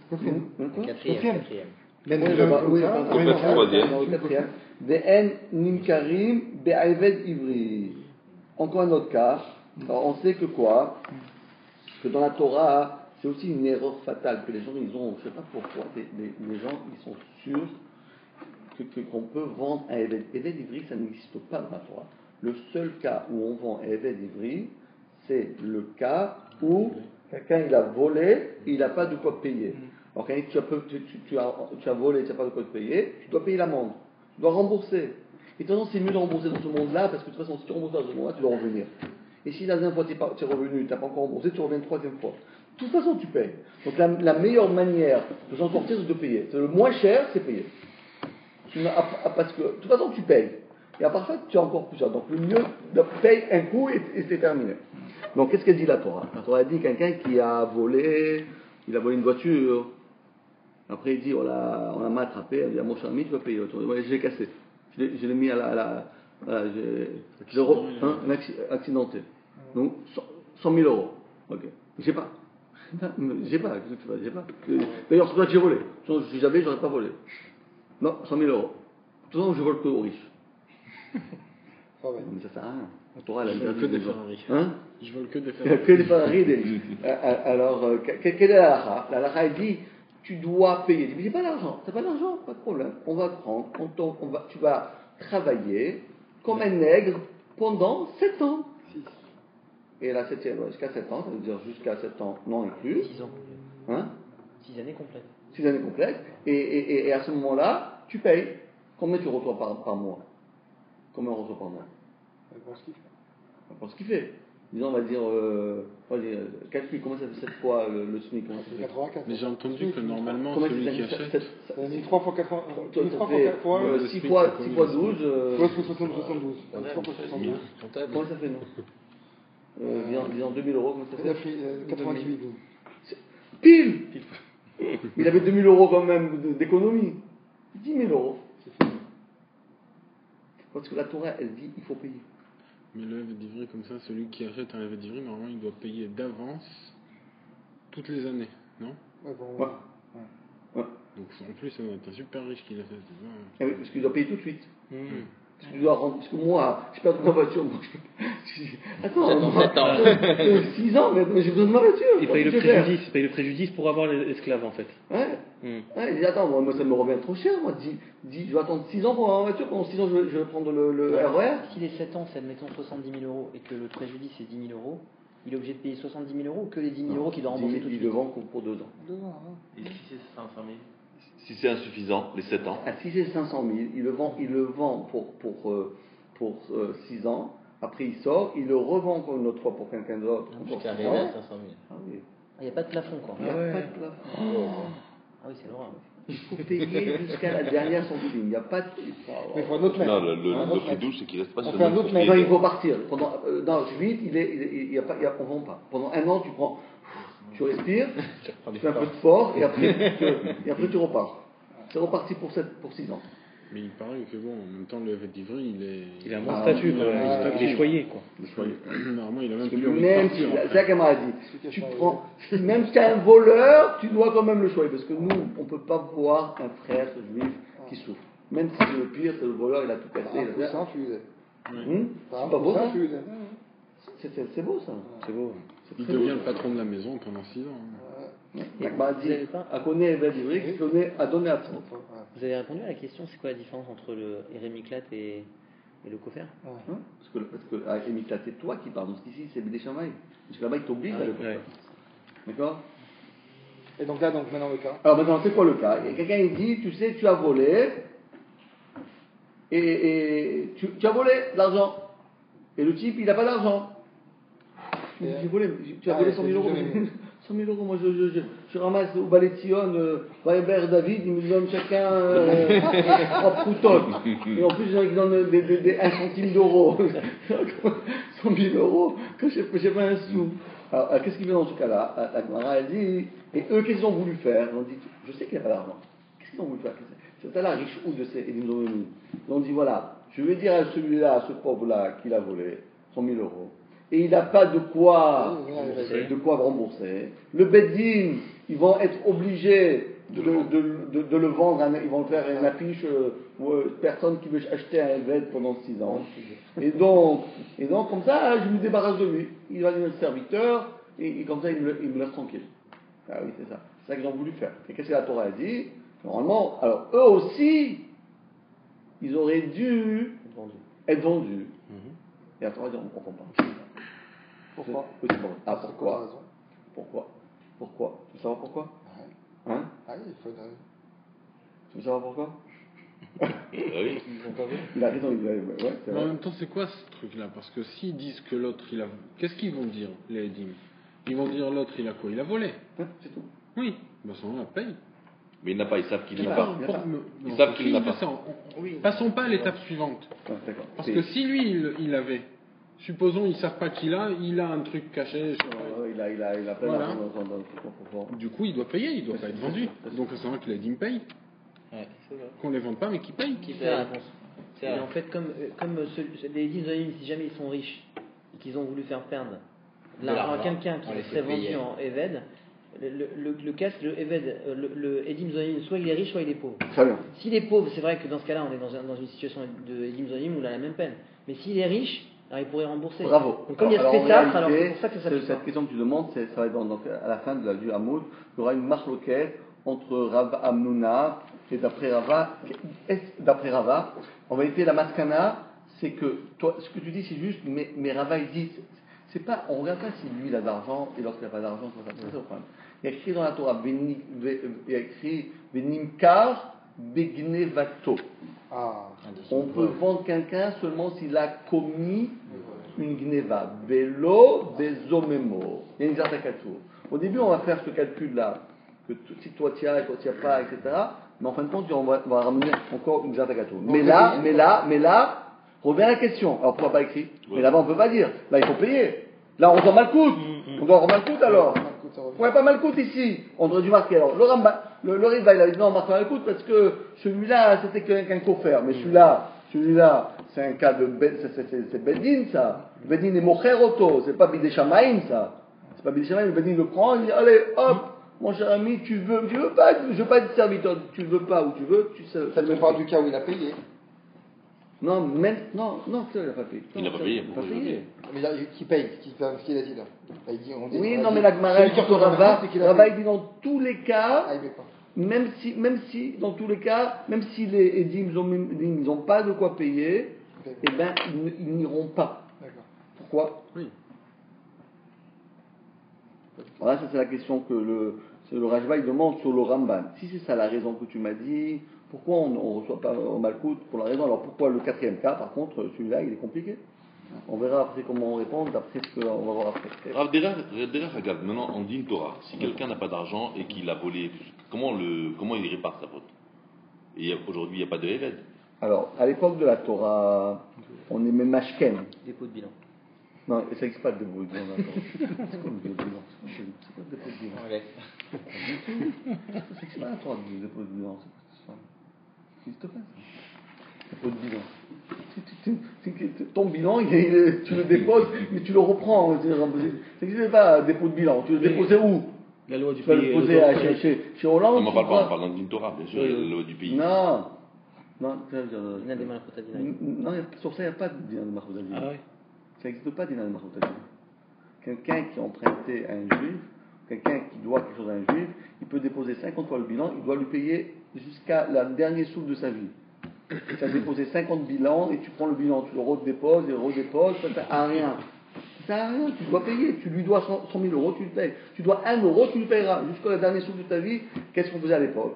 Quatrième.
Quatrième. Des haines nimkarim be'ayved ivri. Encore un autre cas. Alors on sait que quoi? Que dans la Torah, c'est aussi une erreur fatale que les gens ils ont. Je ne sais pas pourquoi les gens ils sont sûrs qu'on peut vendre un Eved. Eved ivri, ça n'existe pas dans la Torah. Le seul cas où on vend un Eved ivri, c'est le cas où quelqu'un il a volé, il n'a pas de quoi payer. Alors quand tu as volé, tu n'as pas de quoi te payer, tu dois payer l'amende, tu dois rembourser. Et de toute façon, c'est mieux de rembourser dans ce monde-là, parce que de toute façon, si tu rembourses dans ce monde-là, tu dois revenir. Et si la deuxième fois tu es revenu, tu n'as pas encore remboursé, tu reviens une troisième fois. De toute façon, tu payes. Donc la meilleure manière de s'en sortir, c'est de payer. C'est le moins cher, c'est payer. Parce que de toute façon, tu payes. Et à part ça, tu as encore plus cher. Donc le mieux, paye un coup et c'est terminé. Donc qu'est-ce qu'elle dit la Torah? La Torah dit quelqu'un qui a volé, il a volé une voiture. Après il dit on l'a mal attrapé, il dit à mon cher ami, tu vas payer. Ouais, je l'ai cassé. Je l'ai mis à accidenté. Donc 100 000 euros. Ok. J'ai pas. J'ai pas. D'ailleurs, c'est toi que j'ai volé. Si j'avais, j'aurais pas volé. Non, 100 000 euros. De toute façon, je vole que aux riches. Mais ça sert à rien. La Torah, elle a
que des Ferrari. Je vole que des
Ferrari. Que des Ferrari. Alors, quelle est la halakha? La halakha, elle dit tu dois payer. Mais j'ai pas d'argent. T'as pas d'argent? Pas de problème. On va prendre. Tu vas travailler comme un nègre pendant 7 ans. Et la 7e, jusqu'à 7 ans, ça veut dire jusqu'à 7 ans non inclus.
6 ans. 6 années complètes.
6 années complètes. Et à ce moment-là, tu payes. Combien tu reçois par mois? Combien on reçoit par mois? Pour ce qu'il fait. Disons, on va dire, calcule, comment ça fait 7 fois le SMIC?
84.
Mais j'ai entendu que normalement, celui qui achète.
3 fois 4 fois.
6 fois 12.
72.
Comment ça fait, non? Disons 2000 euros, comment ça fait?
98.
Pile! Il avait 2000 euros quand même d'économie. 10 000 euros. Parce que la Torah, elle dit il faut payer.
Mais le Eved d'Ivry, comme ça, celui qui achète un Eved d'Ivry, normalement, il doit payer d'avance toutes les années, non?
Ouais.
Donc en plus, c'est un super riche qui l'a fait.
Ah oui, parce qu'il doit payer tout de suite. Parce que, parce que moi, je perds ma voiture. Attends,
7 ans.
6 ans, mais j'ai besoin de ma voiture.
Il paye le préjudice pour avoir l'esclave en fait.
Ouais. Il dit attends, moi ça me revient trop cher. Moi, je vais attendre 6 ans pour avoir ma voiture. Pendant 6 ans, je vais prendre le RER.
Si les 7 ans, c'est admettons 70 000 euros et que le préjudice c'est 10 000 euros, il est obligé de payer 70 000 euros ou que les 10 000 euros qu'il doit rembourser tout de suite?
Il le vend pour 2 ans.
2 ans,
Et si c'est 500 000?
Si c'est insuffisant, les 7 ans.
Si c'est 500 000, il le vend pour 6 ans. Après, il sort, il le revend encore une autre fois pour quelqu'un d'autre.
Jusqu'à arriver à 500 000.
Ah oui.
Il n'y a pas de plafond, quoi.
Il n'y a pas de plafond.
Ah oui, c'est l'horreur.
Il faut payer jusqu'à la dernière centime. Il n'y a pas de.
Mais il faut un autre maître.
Non, le fidouche, c'est qu'il reste pas sur
un autre maître.
Non, il faut partir. Dans 8, on ne vend pas. Pendant 1 an, tu respires, tu fais un peu de sport, et après tu repars. C'est reparti pour 6 ans.
Mais il paraît que bon, en même temps, le Eved d'Ivry,
il a un bon statut, il est choyé, quoi.
Normalement, il a même
plus
plus envie de
même
partir.
C'est ça qu'elle m'a dit. Même si tu es un voleur, tu dois quand même le choyer. Parce que nous, on ne peut pas voir un frère juif qui souffre. Même si c'est le pire, c'est le voleur, il a tout cassé. C'est pas beau ça? C'est beau ça.
C'est beau.
Il devient le patron de la maison pendant 6 ans.
Il m'a dit, à connaître Eved d'Ivry, qui connaît à donner à son.
Vous avez répondu à la question, c'est quoi la différence entre le Hérémiclate et le Kofer?
Parce que à Hérémiclate, c'est toi qui parles. Parce qu'ici, c'est des chamailles. Parce que là-bas, il t'oblige à le faire. D'accord?
Et donc là, maintenant le cas.
Alors maintenant, c'est quoi le cas? Il y a quelqu'un qui dit, tu sais, tu as volé, et tu as volé de l'argent. Et le type, il n'a pas d'argent. Tu as volé 100 000 euros. 100 000 euros, moi je ramasse au Balai de Sion, Weber, David, ils me donnent chacun 3 proutotes. Et en plus, ils donnent 1 centime d'euro. 100 000 euros, quand j'ai pas un sou. Alors, qu'est-ce qu'ils veulent dans ce cas-là? La Gemara, elle dit, et eux, qu'est-ce qu'ils ont voulu faire? Ils ont dit, je sais qu'il n'y a pas d'argent. Qu'est-ce qu'ils ont voulu faire? C'était la riche ou de ces Edim Zoméni. Ils ont dit, voilà, je vais dire à celui-là, à ce pauvre-là, qu'il a volé 100 000 euros. Et il n'a pas de quoi rembourser. Le Beddin, ils vont être obligés de le vendre, ils vont faire une affiche personne qui veut acheter un Eved pendant 6 ans. Et donc, comme ça, je me débarrasse de lui. Il va devenir serviteur, et comme ça, il me laisse tranquille. Ah oui, c'est ça. C'est ça qu'ils ont voulu faire. Et qu'est-ce que la Torah a dit? Normalement, alors eux aussi, ils auraient dû être vendus. Et la Torah dit, on ne comprend pas.
Pourquoi?
Ah, pourquoi? Pourquoi? Tu veux savoir pourquoi? Hein?
Ah oui, il faut une raison.
Tu veux savoir pourquoi?
Oui.
Il a raison, ouais, c'est vrai.
En même temps, c'est quoi ce truc-là? Parce que s'ils disent que l'autre, il a... Qu'est-ce qu'ils vont dire, les Edim? Ils vont dire l'autre, il a quoi? Il a volé.
C'est tout.
Oui. Ben, ça, on la paye.
Mais il n'a pas, ils savent qu'il n'a pas.
Ils
savent qu'il n'a pas.
Passons pas à l'étape suivante.
D'accord.
Parce que si lui, il avait... Supposons, ils ne savent pas qu'il a un truc caché.
Il a plein
Voilà.
d'argent dans le coffre.
Du coup, il doit payer, il doit pas être vendu. Donc, c'est vrai que les Edim payent.
Ouais, c'est vrai.
Qu'on les vende pas, mais qu'ils payent.
C'est la réponse. Et en fait, comme les Edim Zonim, si jamais ils sont riches et qu'ils ont voulu faire perdre l'argent à quelqu'un qui serait vendu en Eved, le cas, c'est le Edim Zonim, soit il est riche, soit il est pauvre.
Très bien.
S'il est pauvre, c'est vrai que dans ce cas-là, on est dans une situation de Edim Zonim où il a la même peine. Mais s'il est riche, alors il pourrait rembourser.
Bravo.
Donc comme il y a ce pétard, alors c'est pour ça que ça s'applique pas.
Cette question que tu demandes, ça va être à la fin de la du Hamoud, il y aura une marloquette entre Rav Amnouna et d'après Rava. En vérité, la maskana, c'est que toi, ce que tu dis, c'est juste, mais Rava il dit, c'est pas, on regarde pas si lui il a d'argent et l'autre il n'a pas d'argent, c'est ça le problème. Il y a écrit dans la Torah, il y a écrit Benimkar Begnevato. On peut vendre quelqu'un seulement s'il a commis une gneva. Belo bezomemo. Il y a une zartakatou. Au début, on va faire ce calcul-là, que si toi tu as et toi tu n'as pas, etc. Mais en fin de compte, on va ramener encore une zartakatou. Mais là, revient la question. Alors pourquoi pas écrit? Mais là-bas, on ne peut pas dire. Là, il faut payer. Là, on doit mal coûte. On doit mal coûte alors. Ouais, pas mal coûte ici. On aurait dû marquer. Alors, le Riva, il a dit non, on marque pas mal coûte parce que celui-là, c'était qu'un coffre. Mais celui-là, c'est un cas de c'est Bedin, ça. Bedin est Mocher Auto. C'est pas Bidé Shamaïm, ça. C'est pas Bidé Shamaïm. Le Bedin le prend, il dit allez, hop, mon cher ami, tu veux pas être serviteur. Tu veux pas ou tu veux,
Ça ne parle du cas où il a payé.
Non, il n'a pas payé.
Il n'a pas payé.
Mais là, qui paye? Qu'est-ce qu'il a dit là? Il dit,
oui, non, mais la Gemara, Rava, il dit dans tous les cas,
il paye pas.
même si, dans tous les cas, même si les Edim ils n'ont pas de quoi payer, eh ben, ils n'iront pas.
D'accord.
Pourquoi?
Oui.
Voilà, ça c'est la question que le Rajba il demande sur le Ramban. Si c'est ça la raison que tu m'as dit, pourquoi on ne reçoit pas au Malkout pour la raison? Alors pourquoi le quatrième cas, par contre, celui-là, il est compliqué? On verra après comment on répond, d'après ce qu'on va voir après.
Alors déjà, regarde, maintenant, on dit une Torah. Si quelqu'un n'a pas d'argent et qu'il a volé, comment il répare sa faute? Et aujourd'hui, il n'y a pas de Eved.
Alors, à l'époque de la Torah, on aimait Mashken.
Dépôt de bilan.
Non, ça n'existe pas de dépôt de bilan. C'est quoi le dépôt de bilan? C'est quoi le dépôt de bilan? Ça n'existe pas la Torah de dépôt de bilan. Ça n'existe pas, ça. Dépôt de bilan. Ton bilan, tu le déposes, mais tu le reprends. Ça n'existe pas, dépôt de bilan. Tu le déposes où?
La loi du
pays. Tu vas le poser chez Hollande.
On ne parle pas d'une Torah, bien sûr, la loi du pays.
Non, sur ça, il n'y a pas de dinar de Mahmoud.
Ah ouais.
Ça n'existe pas de dinar de Mahmoud. Quelqu'un qui a emprunté à un juif, quelqu'un qui doit quelque chose à un juif, il peut déposer 50 fois le bilan, il doit lui payer jusqu'à la dernière souffle de sa vie. Tu as déposé 50 bilans et tu prends le bilan, tu le redéposes, ça ne sert à rien. Ça sert à rien, tu dois payer. Tu lui dois 100 000 euros, tu le payes. Tu dois 1 euro, tu le payeras. Jusqu'à la dernière souffle de ta vie, qu'est-ce qu'on faisait à l'époque?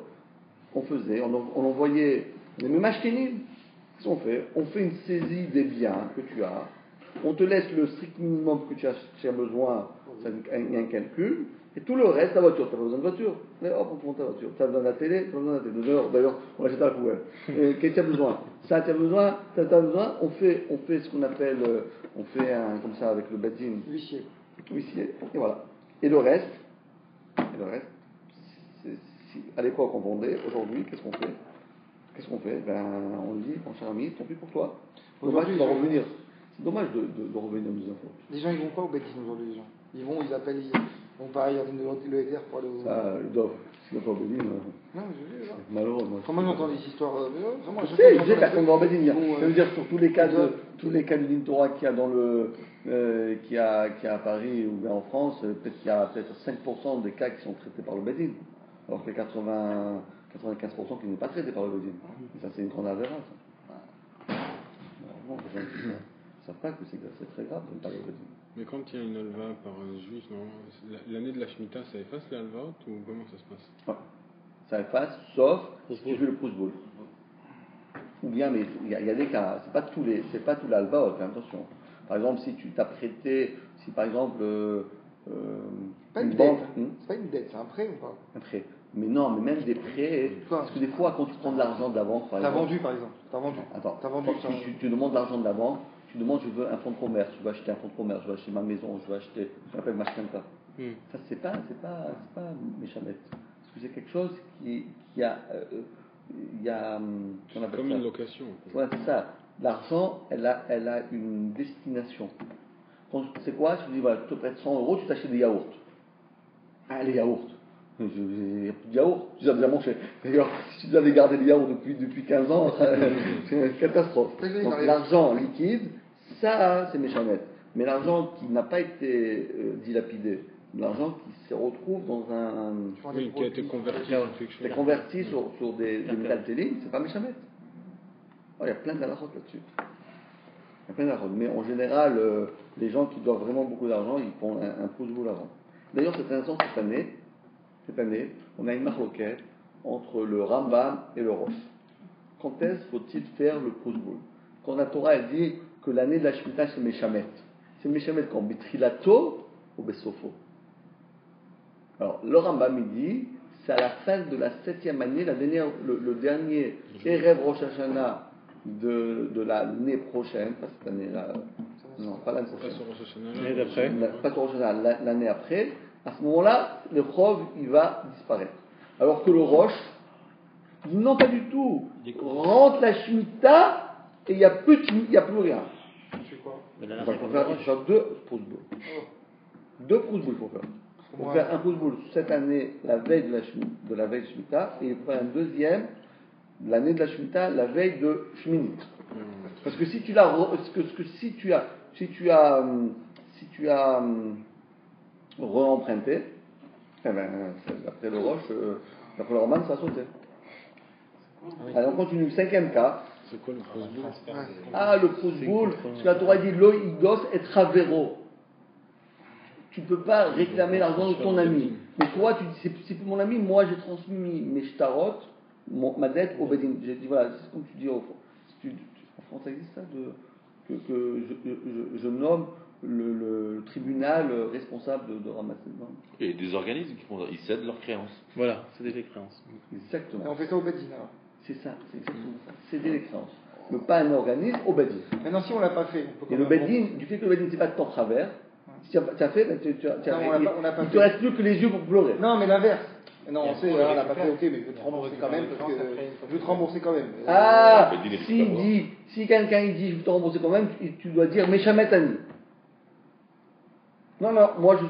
On envoyait les mêmes Ashkenim. Qu'est-ce qu'on fait? On fait une saisie des biens que tu as. on te laisse le strict minimum que tu as besoin, il y a un calcul, et tout le reste, ta voiture, tu n'as pas besoin de voiture. Mais hop, on prend ta voiture. Tu as besoin de la télé, tu as besoin de la télé. D'ailleurs, on l'achète à la poubelle. Qu'est-ce que tu as besoin? Ça, tu as besoin, on fait ce qu'on appelle, on fait comme ça avec le badin.
Huissier.
Et voilà. Et le reste, à l'époque on vendait, aujourd'hui, qu'est-ce qu'on fait? On dit, mon cher ami, tant pis pour toi. Dommage de revenir. C'est dommage de revenir nous infos.
Les gens, ils vont pas au badin aujourd'hui, les gens. Ils appellent, ils vont pareil, ils donnent le Ether pour aller au...
Ça, ils doivent. S'ils n'ont pas au badin,
non, je veux
malheureux.
Comment j'entends des histoires vraiment,
je sais, personne ne va au badin. Je veux dire, sur tous les cas de l'Intora qu'il y a dans le... qu'il y a à Paris ou bien en France, peut-être qu'il y a 5% des cas qui sont traités par le badin. Alors que 95% qui ne sont pas traités par le badin. Ça, c'est une grande aberration. Les gens ne savent pas que c'est très grave de ne pas le badin.
Mais quand il y a une halva par un juif, l'année de la Shemitah, ça efface les halvaot ou comment ça se passe?
Ouais. Ça efface, sauf si tu fais le pouce-boule. Ou bien, mais il y a des cas, c'est pas tout l'halva, attention. Par exemple, si tu t'as prêté, si par exemple
pas une banque, c'est pas une dette, c'est un prêt ou pas?
Un prêt. Mais non, mais même des prêts, parce que des fois quand tu prends de l'argent de la banque, par exemple.
T'as vendu par exemple.
Attends.
T'as vendu.
Tu demandes de l'argent de la banque. Tu demandes, je veux un fonds de commerce, je veux acheter un fonds de commerce, je veux acheter ma maison, je veux acheter, je m'appelle Mashkenta. Ça, c'est pas méchamette. Parce que c'est quelque chose qui a,
c'est comme une location.
Ouais, c'est ça. L'argent, elle a une destination. C'est quoi? Tu dis, voilà, je te prête 100 €, tu t'achètes des yaourts. Ah, les yaourts. Il n'y a plus de yaourts. Tu dois déjà manger. D'ailleurs, si tu dois garder les yaourts depuis 15 ans, c'est une catastrophe. Donc l'argent liquide, ça, c'est méchamette. Mais l'argent qui n'a pas été dilapidé, l'argent qui se retrouve dans un...
Oui, qui a été converti en quelque chose.
C'est converti sur des métal téling, c'est pas méchamette. Oh, il y a plein d'alarotes là-dessus. Il y a plein d'alarotes. Mais en général, les gens qui doivent vraiment beaucoup d'argent, ils font un pouce-boule avant. D'ailleurs, c'est intéressant cette année, on a une marloquette entre le Rambam et le Rosh. Quand est-ce faut-il faire le pouce-boule? Quand la Torah elle dit que l'année de la Shemitah c'est Meshamet. C'est Meshamet quand Bitrilato ou Besofo. Alors, le Rambam il dit c'est à la fin de la 7e année, le dernier Erev Rosh Hashanah de l'année prochaine, pas cette année-là, non, pas l'année prochaine.
L'année d'après.
Pas sur Rosh Hashanah, l'année après. À ce moment-là, le Chov, il va disparaître. Alors que le Rosh, dit non, pas du tout. Rentre la Shemitah et il n'y a plus rien.
C'est quoi?
Il faut faire 2 pouce-boules. 2 pouce-boules pour faire. Il faut faire un pouce-boule cette année, la veille de la veille de Shemitah, et il faut faire un deuxième, l'année de la Shemitah, la veille de Shmini. Parce que si tu as re-emprunté, eh ben, après le Roche, après le Roman, ça a sauté. Alors on continue, 5e cas.
C'est quoi le pouce-boule?
Ah, le pouce-boule, parce que la Torah dit lo igos et travero. Tu ne peux pas réclamer l'argent de ton ami. Mais toi, tu dis, c'est pour mon ami, moi j'ai transmis mes shtarot, ma dette au Bedin. J'ai dit, voilà, c'est comme tu dis en France, ça existe ça, que je nomme le tribunal responsable de ramasser le vin.
Et des organismes qui font ça, ils cèdent leurs créances.
Voilà, c'est des créances.
Exactement.
Et on fait ça au Bedin alors.
C'est ça, c'est exactement ça. Céder les créances. Mais pas un organisme, au Bedin.
Maintenant, si on ne l'a pas fait, on peut.
Et le Bedin, du fait que le Bedin c'est pas de ton travers, si tu as fait, il ne te reste plus que les yeux pour pleurer.
Non, mais l'inverse. Non, on sait, on n'a pas fait, ok, mais je vais te rembourser quand même, parce que je vais te rembourser quand même.
Ah, si quelqu'un il dit je vais te rembourser quand même, tu dois dire Meshametani. Non, moi je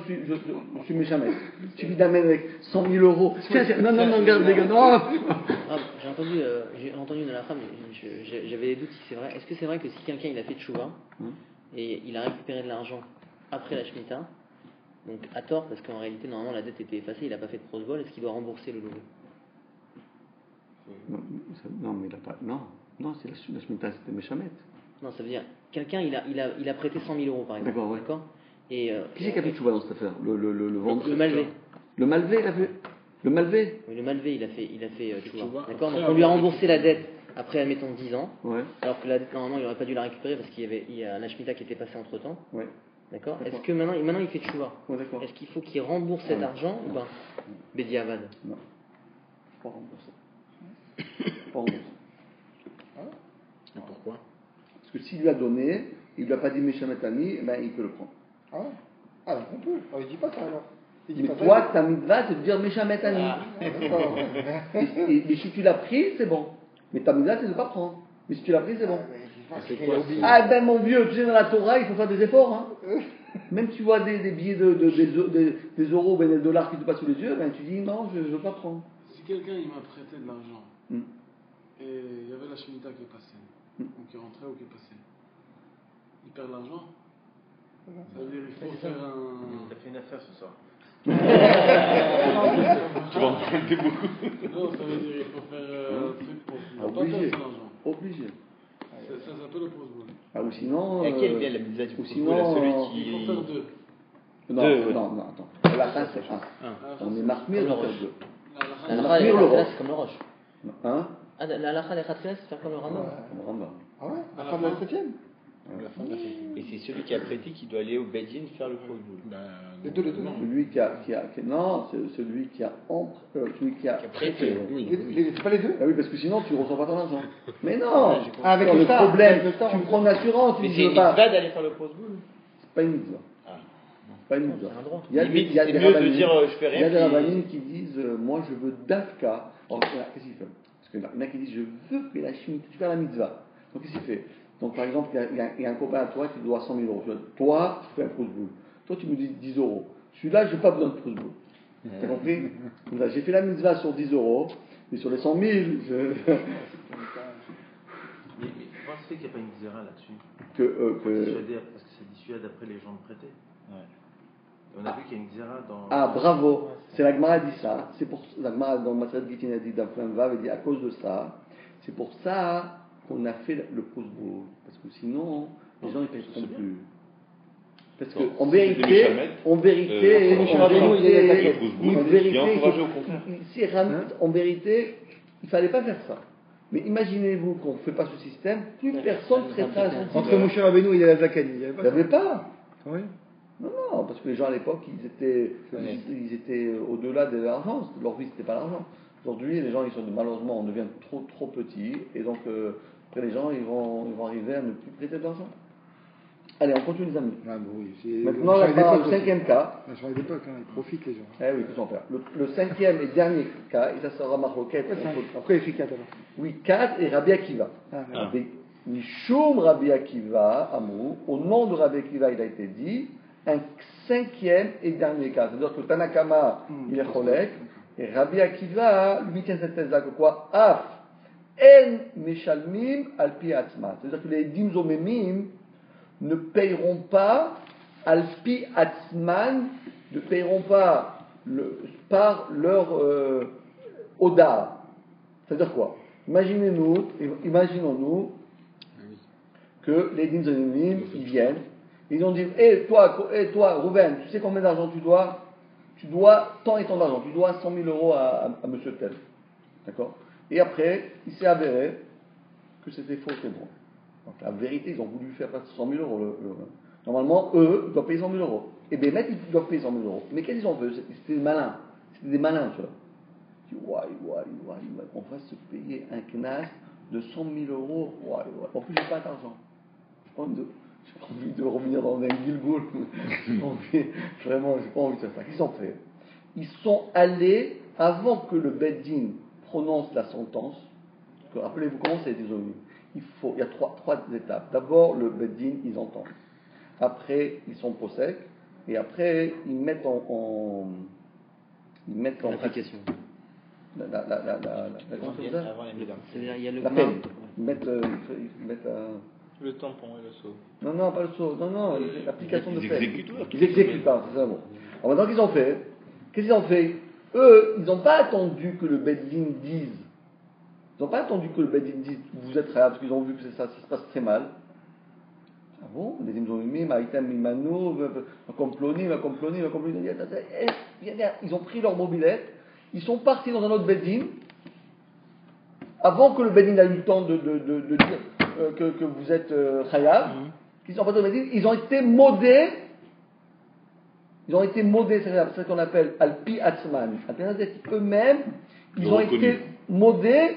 suis Meshamet. Tu vis d'amener avec 100 000 euros. Non, garde les gars, non.
J'ai entendu de la femme, j'avais des doutes si c'est vrai. Est-ce que c'est vrai que si quelqu'un il a fait de chouva et il a récupéré de l'argent après la Shemitah, donc à tort, parce qu'en réalité normalement la dette était effacée, il n'a pas fait de prosbol, est-ce qu'il doit rembourser le logo?
Non, mais il n'a pas. Non, c'est la Shemitah, c'était Meshamet.
Non, ça veut dire quelqu'un il a prêté 100 000 euros par exemple.
D'accord, ouais.
D'accord. Et
qui c'est qui a fait de chouva dans cette affaire? Le vendeur.
Le Malvé.
Le Malvé, il a fait. Le Malvé.
Oui, le Malvé, il a fait chouva. D'accord. Donc on lui a remboursé la dette après admettons 10 ans,
Ouais.
alors que là, normalement il n'aurait pas dû la récupérer parce qu'il y a la Shemitah qui était passée entre temps.
Ouais.
D'accord. Est-ce que maintenant il fait tchouva?
Ouais, d'accord.
Est-ce qu'il faut qu'il rembourse cet argent ou pas? Bediavad.
Non. Pas remboursé. Pas remboursé.
Et pourquoi?
Parce que s'il lui a donné, il lui a pas dit Meshametani, eh ben il peut le prendre.
Ah ouais. Ah donc on peut. Alors, il dit pas ça alors. Il dit
Mais
pas ça,
toi, ta mitzvah, c'est de dire Meshametani.
D'accord.
Mais si tu l'as pris, c'est bon. Mais ta mitzvah, c'est de ne pas prendre. Mais si tu l'as pris, c'est bon.
C'est quoi
Ah ben mon vieux, tu sais, dans la Torah, il faut faire des efforts. Hein. Même tu vois des billets des euros, ben, des dollars qui te passent sous les yeux, ben, tu dis non, je ne veux pas prendre.
Si quelqu'un il m'a prêté de l'argent
Mm.
et il y avait la Shemitah qui est passée, ou qui rentrait ou qui est passée, il perd l'argent. Ça veut dire qu'il faut faire un.
T'as fait une affaire ce soir.
Tu vas emprunter beaucoup.
Non, ça veut dire qu'il faut faire un truc pour ne pas
Obligé.
perdre l'argent.
Obligé.
Ça s'appelle le pose-boule.
Ah, ou sinon.
Et quelle est la mitzvah du
ou
coup?
sinon,
Celui
Il faut faire
qui.
deux.
Non,
Deux,
non, non, attends. La fin, c'est un. On est marmire
Comme
de
le
faire
roche.
deux.
La
On
halakha,
marmire le
les
roche.
c'est comme le roche.
Hein?
Ah, la halakha, les khatras, c'est faire comme le Rambam.
On Rambam.
Ah ouais. À la fin de la 7e.
Et c'est celui qui a prêté qui doit aller au Bedin faire le pose-boule.
Les deux.
Non.
Celui qui a non, c'est celui qui a celui qui a
prêté.
C'est pas les deux.
Ah oui, parce que sinon tu ne reçois pas ton argent. Mais non,
Ah, avec
Quand
le
le
star,
problème,
avec le star,
tu
on-
prends une assurance, tu
Mais
dis
c'est
je
une
veux pas.
mitzvah d'aller faire le pose-boule.
C'est pas une mitzvah.
Ah.
Pas une mitzvah.
C'est un droit.
Il y a
Limite,
il y a
c'est
des
mieux de
rabbinines-
dire, je fais rien,
Il y a des
puis-
rabbinines qui disent moi je veux dafka. Alors, qu'est-ce qu'il fait? Parce qu'il y en a qui disent je veux que la chimie, tu fais la mitzvah. Donc qu'est-ce qu'il fait? Donc par exemple, il y a un copain à toi qui doit 100 000 euros. Toi, tu fais un pose-boule. Toi, tu me dis 10 euros. Celui-là, je n'ai pas besoin de pose-boule. T'as compris? Donc, j'ai fait la mitzvah sur 10 euros, mais sur les 100 000,
Mais comment se fait qu'il n'y a pas une xéra là-dessus Parce que ça dissuade après les gens de prêter.
Ouais.
Et on a vu qu'il y a une xéra dans.
Ah, bravo. C'est la Gemara dit ça. C'est pour la Gemara dans Maseret Gitin a dit d'Aflam Vav, elle dit à cause de ça. C'est pour ça qu'on a fait le pose-boule. Parce que sinon, les gens ne paieront plus. Parce que
Non,
en
si
vérité,
c'était Michamet,
en vérité,
Michel
en
Rabbeinu, il est
vérité,
attaqué.
en vérité,
Bien encouragé au contraire.
en vérité, il fallait pas faire ça. Mais imaginez-vous qu'on ne fait pas ce système, plus personne ne traitera à son
Entre Moshe Rabbeinu et la Zakani, il n'y avait
Il
pas
n'y
ça.
avait pas.
Oui.
Non, parce que les gens à l'époque, ils étaient au-delà de l'argent. Leur vie, c'était pas l'argent. Aujourd'hui, les gens, malheureusement, on devient trop petits, et donc après les gens, ils vont arriver à ne plus prêter de l'argent. Allez, on continue les amis.
Ah, bah oui, c'est-
Maintenant,
on
la
change
parole
d'époque
du cinquième
aussi.
cas.
On change d'époque, hein, ils profitent les gens.
Eh oui, qu'est-ce qu'on fait? Le cinquième et dernier cas, et ça sera ma requête.
Après, il fait 4 alors.
Oui, 4 et Rabbi Akiva.
Ah,
Rabbi Mishum Rabbi Akiva, Amou, au nom de Rabbi Akiva, il a été dit, un cinquième et dernier cas. C'est-à-dire que Tanakama, il est Cholek, et Rabbi Akiva, lui, tient cette thèse-là que quoi? Af, en meshalmim al pi atzman. C'est-à-dire que les dim zomemim ne payeront pas al pi atzman, ne payeront pas par leur oda. C'est-à-dire quoi? Imaginons-nous que les dim zomemim, ils viennent, ils ont dit, toi, Rouven, tu sais combien d'argent tu dois? Tu dois tant et tant d'argent, tu dois 100 000 euros à monsieur tel. D'accord? Et après, il s'est avéré que c'était faux, c'est bon. Donc la vérité, ils ont voulu faire passer 100 000 euros. Normalement, eux, ils doivent payer 100 000 euros. Et bien, ils doivent payer 100 000 euros. Mais qu'est-ce qu'ils ont fait? C'était des malins. C'était des malins, tu vois. Ils disent, on va se payer un knas de 100 000 euros. En plus, j'ai pas d'argent. J'ai pas envie de revenir dans un Gilgoul. Vraiment, j'ai pas envie de faire ça. Qu'est-ce qu'ils ont fait? Ils sont allés, avant que le Beddin prononce la sentence, rappelez-vous comment ça a été résolu. Il y a trois étapes. D'abord, le Beddin, ils entendent. Après, ils sont possèques. Et après, ils mettent en
L'application. C'est-à-dire, il y a le
la peine. Ils mettent
Le tampon et le seau.
non, pas le saut. Non, l'application de
Ils
peine.
exécutent, ouais.
Ils exécutent pas, c'est ça bon. Alors maintenant, qu'est-ce qu'ils ont fait? Qu'est-ce qu'ils ont fait? Eux, ils n'ont pas attendu que le Beddin dise. Ils n'ont pas attendu que le Beddin dise vous êtes réel, parce qu'ils ont vu que ça se passe très mal. Ah bon? Les ont mis, Maïtam Mimano, comploni. Ils ont pris leur mobilette, ils sont partis dans un autre Beddin, avant que le Bedin ait eu le temps de dire que vous êtes Chayav, ils ont été modés. Ils ont été modés, c'est ce qu'on appelle Alpi Atzman. C'est-à-dire qu'eux-mêmes, ils ont été modés,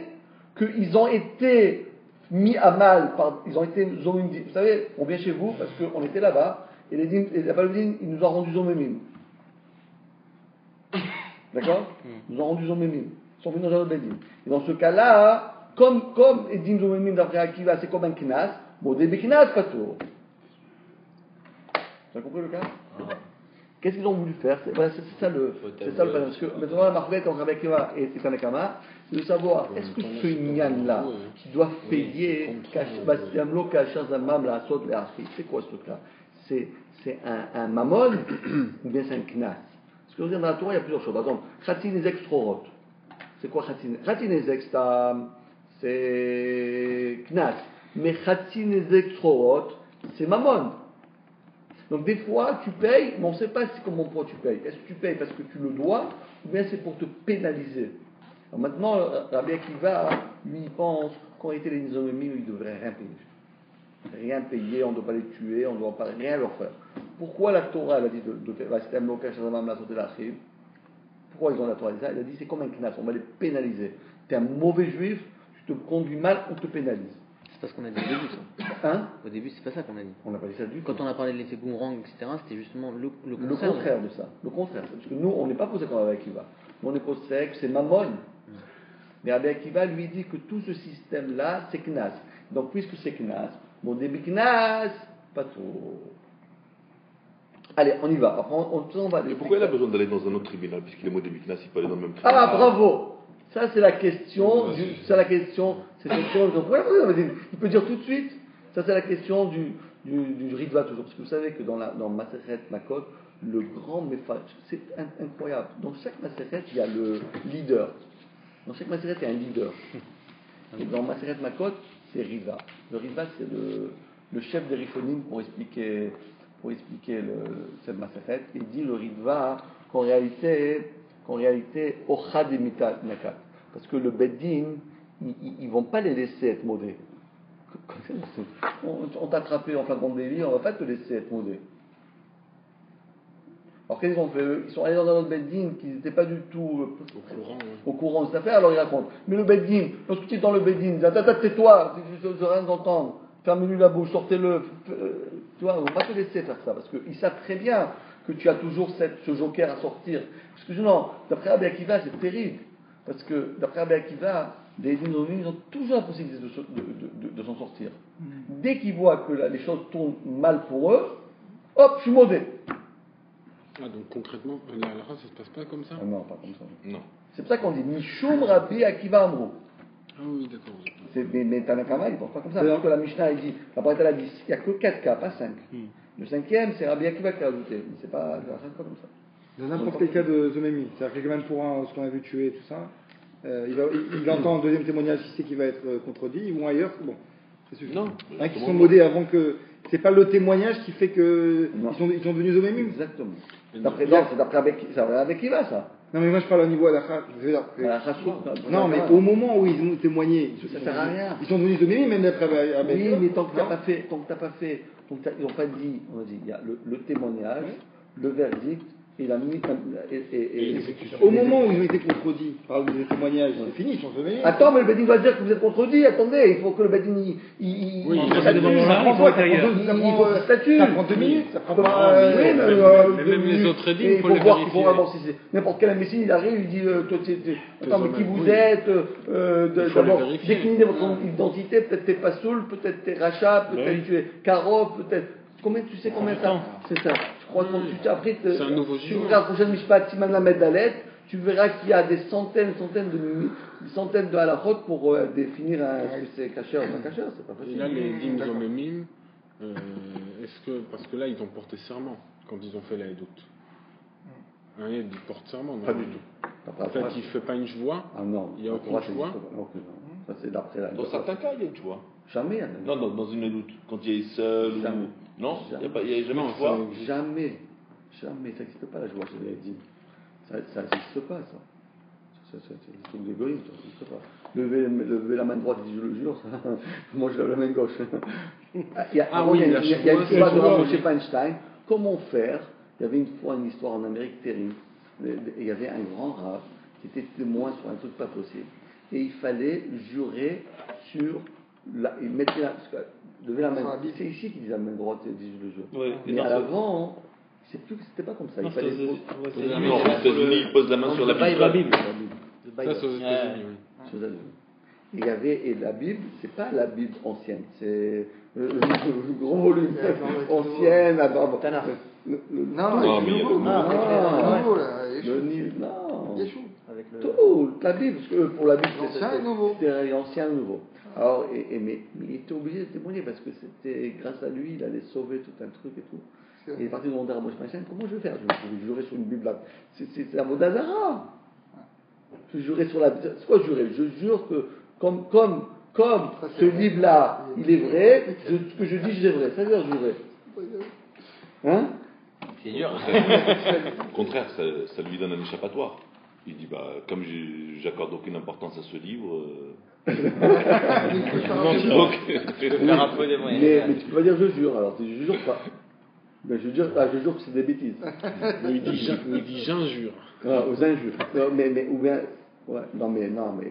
qu'ils ont été mis à mal, ils ont été zomimim. Vous savez, on vient chez vous parce qu'on était là-bas, et les Palestiniens, ils nous ont rendu zomimim. D'accord? Ils nous ont rendu zomimim. Ils sont venus dans un Bedin. Et dans ce cas-là, comme Edim zomimim d'après Akiva, c'est comme un knas, modé beknas pato. Vous avez compris le cas? Qu'est-ce qu'ils ont voulu faire? C'est ça le problème. Parce que maintenant, la marquette entre Rabbi Akiva et Tanakama, c'est de savoir, est-ce que ce Inyan-là, qui doit payer, c'est quoi ce truc-là? C'est un mammon ou bien c'est un knas? Parce que dans la Torah, il y a plusieurs choses. Par exemple, Khatin Ezek Strorot. C'est quoi Khatin? Khatin Ezek, c'est knas. Mais Khatin Ezek Strorot, c'est mammon. Donc des fois, tu payes, mais on ne sait pas comment tu payes. Est-ce que tu payes parce que tu le dois, ou bien c'est pour te pénaliser? Alors maintenant, Rabbi Akiva, lui, il pense qu'en réalité, les Nizomimim, ils ne devraient rien payer. Rien payer, on ne doit pas les tuer, on ne doit pas rien leur faire. Pourquoi la Torah, elle a dit de faire pourquoi ils ont la Torah dit ça? Elle a dit c'est comme un knas, on va les pénaliser. Tu es un mauvais juif, tu te conduis mal, on te pénalise.
C'est pas ce qu'on a dit au début, ça.
Hein?
Au début, c'est pas ça qu'on a dit.
On n'a pas dit ça du tout.
Quand on a parlé de l'effet boomerang, etc., c'était justement le
contraire de ça. Le contraire. Parce que nous, on n'est pas posé comme Rabbi Akiva. Nous, on est posé que c'est Mammon. Mais Rabbi Akiva lui dit que tout ce système-là, c'est Knas. Donc, puisque c'est Knas, mon débit Knas, pas trop. Allez, on y va. Après, on va.
Et pourquoi il a besoin d'aller dans un autre tribunal, puisqu'il est modé Knas, il peut aller dans le même tribunal?
Ah, bravo! Ça, c'est la question. C'est la question. Il peut dire tout de suite. Ça, c'est la question du Ritva toujours. Parce que vous savez que dans Masechet Makot, le grand Mefach, c'est incroyable. Dans chaque Masechet, il y a le leader. Dans chaque Masechet, il y a un leader. Et dans Masechet Makot, c'est Riva. Le Riva, c'est le chef des Rishonim pour expliquer cette Masechet. Il dit le Riva qu'en réalité, Ochad et Nakat. Parce que le Beddin, ils ne vont pas les laisser être modés. On t'a attrapé en flagrant délit, on ne va pas te laisser être modé. Alors qu'est-ce qu'ils ont fait eux? Ils sont allés dans un autre Beddin qui n'était pas du tout au courant de cette affaire, alors ils racontent. Mais le Beddin, lorsque tu es dans le Beddin, tais-toi, tu ne veux rien entendre, fermez-lui la bouche, sortez-le. Tu vois, on ne va pas te laisser faire ça, parce qu'ils savent très bien que tu as toujours ce joker à sortir. Parce que non, d'après Rabbi Akiva, c'est terrible. Parce que d'après Rabbi Akiva, les Nizomim, ils ont toujours la possibilité de s'en sortir. Dès qu'ils voient que les choses tournent mal pour eux, hop, je suis modé.
Ah, donc concrètement, la halakha, ça se passe pas comme ça?
Ah non, pas comme ça.
Non.
C'est pour ça qu'on dit Mishum Rabbi Akiva Amrou.
Ah oui, d'accord.
Mais Tanakama, il ne pense pas comme ça. Parce que la Mishnah, elle dit, la Braïta, elle dit, il n'y a que 4 cas, pas 5. Le 5e, c'est Rabbi Akiva qui a ajouté. Mais c'est pas comme ça.
Dans n'importe quel cas de Zomemi, c'est-à-dire que même pour ce qu'on a vu tuer et tout ça, il entend un deuxième témoignage, il sait qu'il va être contredit, ils vont ailleurs, bon, c'est suffisant.
Non.
Qui sont modés avant que. C'est pas le témoignage qui fait qu'ils sont devenus Zomemi.
Exactement. C'est d'après Rabbi Akiva, ça.
Non, mais moi je parle au niveau à la non, mais au moment où ils ont témoigné,
ça sert à rien.
Ils sont devenus Zomemi, même d'après Rabbi Akiva.
Oui, mais tant que t'as pas fait, ils n'ont pas dit, on a dit, il y a le témoignage, le verdict, et la nuit.
Au moment où ils ont été contredits par les témoignages, c'est fini, ils sont Zomemi.
Attends, mais le Bedin va dire que vous êtes contredit, attendez, il faut que le Bedin
ça prend 2 minutes, ça prend pas.
Mais même les autres édits, il faut les vérifier.
Il faut voir si c'est n'importe quel imbécile, il arrive, il dit attends, mais qui vous êtes, d'abord décliner votre identité, peut-être t'es pas Soul, peut-être t'es Racha, peut-être tu es Karo, peut-être. Combien tu sais combien ça? C'est ça. Je crois que après
c'est un nouveau
tu verras la prochaine Mishpat Siman Lamed Dalet, tu verras qu'il y a des centaines de halachot pour définir est-ce que c'est kasher ou pas kasher, c'est pas facile.
Et là, les dîmes zomemim, parce que là, ils ont porté serment quand ils ont fait la Edout. Un Ed, il porte serment, non?
Pas du tout.
En fait, il ne fait pas une joie.
Ah non.
Il n'y a aucune joie.
Ça, c'est d'après la.
Dans certains cas, il y a une joie.
Jamais.
Non, dans une doute. Quand il est seul.
Jamais.
Non, il n'y a jamais de joie.
Jamais. Ça n'existe pas la joie chez les dîmes. Ça n'existe pas, ça. C'est un truc de goïm, ça, je sais pas. Lever la main droite et dire je le jure, ça, moi je lève la main gauche. Il y a une histoire de Moshe Feinstein. Comment faire? Il y avait une fois une histoire en Amérique terrible. Il y avait un grand rave qui était témoin sur un truc pas possible. Et il fallait jurer sur il mettait lever la main. C'est ici qu'il dit la main droite et dit je le jure.
Ouais,
mais à l'avant, c'était pas comme ça.
Non, aux États-Unis, il pose la main sur la Bible.
Ça, c'est aux États-Unis.
Il y avait, et la Bible, c'est pas la Bible ancienne, c'est le gros volume ancienne. Toute la Bible, parce que pour la Bible, c'était ancien ou nouveau. Alors, mais il était obligé de témoigner parce que c'était grâce à lui, il allait sauver tout un truc et tout. Et il est parti demander à Moshe Feinstein, comment je vais faire? Je vais jurer sur une Bible là. C'est un mot d'Azara. Je jurais sur la Bible. C'est quoi jurer? Je jure que comme ce livre-là, il est vrai, ce que je dis, c'est vrai. Ça veut dire jurer. Hein?
C'est dur.
Au contraire, ça lui donne un échappatoire. Il dit, comme j'accorde aucune importance à ce livre...
mais tu peux pas dire je jure, alors tu jures pas. Ben, je jure que c'est des bêtises.
Il dit j'injure.
Aux injures. Ou bien... Ouais, non mais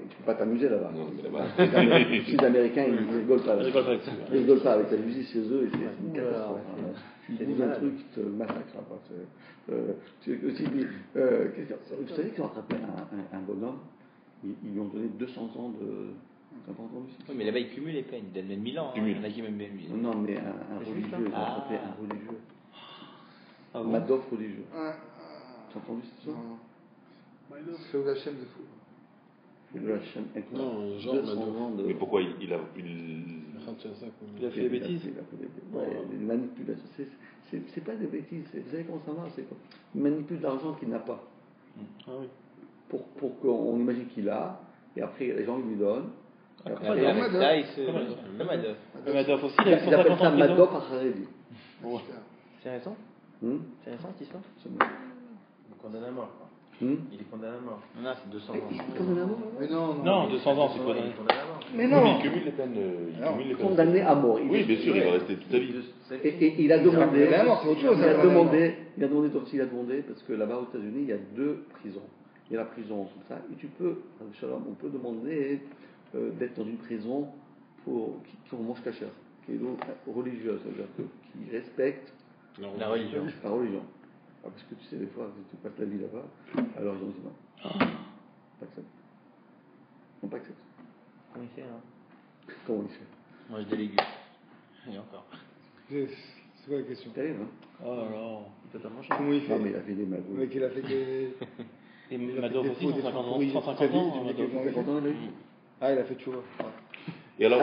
tu peux pas t'amuser là-bas.
Non, mais là-bas.
Les Américains, ils rigolent pas. Ils rigolent pas avec la musique chez eux, et c'est une catastrophe. Tu dis un truc qui te massacre là-bas. Vous savez qu'ils ont attrapé un bonhomme, ils lui ont donné 200 ans de...
Oui, mais là-bas, ils cumulent les peines, ils donnent même 1000 ans. Il y en a qui même 1000.
Non, mais un religieux, ils ont attrapé un religieux. Madoff religieux. Tu as entendu cette histoire?
C'est au Hachem de fou.
Non, genre
de...
Mais pourquoi il a
fait des bêtises?
Il manipule. C'est pas des bêtises. Vous savez comment ça marche? C'est quoi? Il manipule de l'argent qu'il n'a pas.
Ah oui.
Pour qu'on imagine qu'il a, et après les gens lui donnent.
Après, avec ça, il se... Le Madoff.
Le Madoff aussi,
il appelle ça Madoff à Haredi.
C'est récent? C'est récent cette histoire?
Il est condamné à mort. Il est condamné à mort.
Non, c'est 200 ans.
Condamné à mort?
Mais non.
Non, 200 ans, c'est condamné.
Mais non.
Il cumule les peines.
Condamné à mort.
Oui, bien sûr, il va rester toute sa vie.
Et il a demandé. Il a demandé parce que là-bas aux États-Unis, il y a 2 prisons. Il y a la prison comme ça, et tu peux, on peut demander d'être dans une prison qui mange cachère, qui est donc religieuse, c'est-à-dire qui respecte
la religion.
La religion. Parce que tu sais, des fois, tu passes la vie là-bas, alors ils ont dit non. Pas accepté. On pas accepté.
Comment il fait là?
Comment il fait?
Moi, je délégue. Et encore.
C'est quoi la question?
C'est terrible, hein?
Oh là là, il peut pas manger.
Comment il fait?
Non, mais il a fait des magouilles.
Le mec, il a fait des...
Et Madoff aussi, 150 ans.
Ah, il a fait tu vois.
Et alors,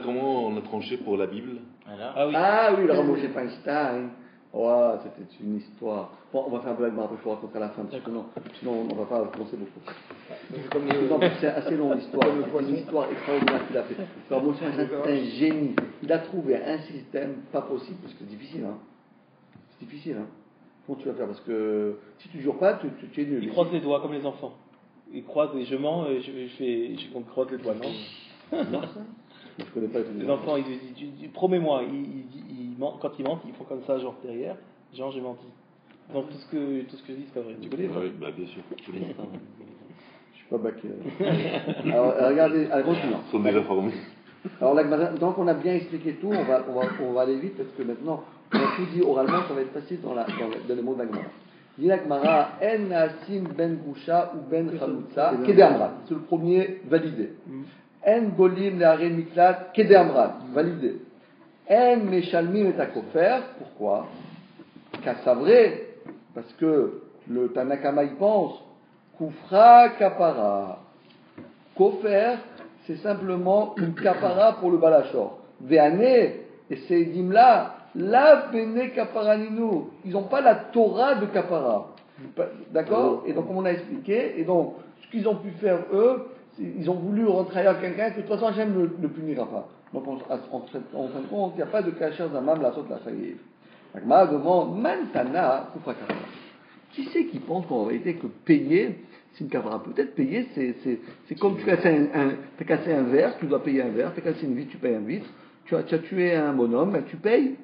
comment on a tranché pour la Bible?
Ah oui, le Moshe Feinstein. Ouais, c'était une histoire. Bon, on va faire un peu la Gemara, après je vous raconterai à la fin, parce que sinon on va pas avancer beaucoup. Non, c'est assez long l'histoire. C'est une histoire extraordinaire qu'il a fait. Alors Moshe Feinstein, c'est un génie. Il a trouvé un système pas possible, parce que c'est difficile. C'est difficile. Comment tu vas faire? Parce que si tu ne jures pas, tu es nul.
Il croise les doigts comme les enfants. Il croise et je mens, je croise les doigts, non?
Non, ça? Je connais pas
les enfants, ils disent promets-moi, quand ils mentent, ils font comme ça, genre derrière, genre j'ai menti. Donc tout ce que je dis, c'est pas vrai. Tu connais?
Oui, bien sûr.
Je suis pas baqué. Alors regardez, continuons.
Ils sont déjà formés.
Alors donc on a bien expliqué tout, on va aller vite parce que maintenant on a tout dit oralement, ça va être facile dans les mots de la Gemara. Dit la Gemara, en nasim ben gusha ou ben chalutza kedamrat. C'est le premier validé. En golim le'are miklat kedamrat, validé. En meshalmim et akofer, pourquoi? Car c'est vrai, parce que le Tanakama il pense kufra kapara. Kofer, c'est simplement une kapara pour le balachor. Ve'ane, et ces dîmes-là, la bene kaparaninu, ils n'ont pas la Torah de kapara. D'accord? Et donc, comme on a expliqué, et donc, ce qu'ils ont pu faire eux, ils ont voulu rentrer à quelqu'un que de toute façon, Hachem ne le punira pas. Donc, en fin de compte, il n'y a pas de kasher zamam la sot la chayiv. La Gemara demande, mantana kufra kapara. Qui c'est qui pense qu'en réalité que payer, c'est une kapara. Peut-être payer, c'est comme tu as cassé un verre, tu dois payer un verre, tu as cassé une vitre, tu payes un vitre, tu as tué un bonhomme, ben, tu payes.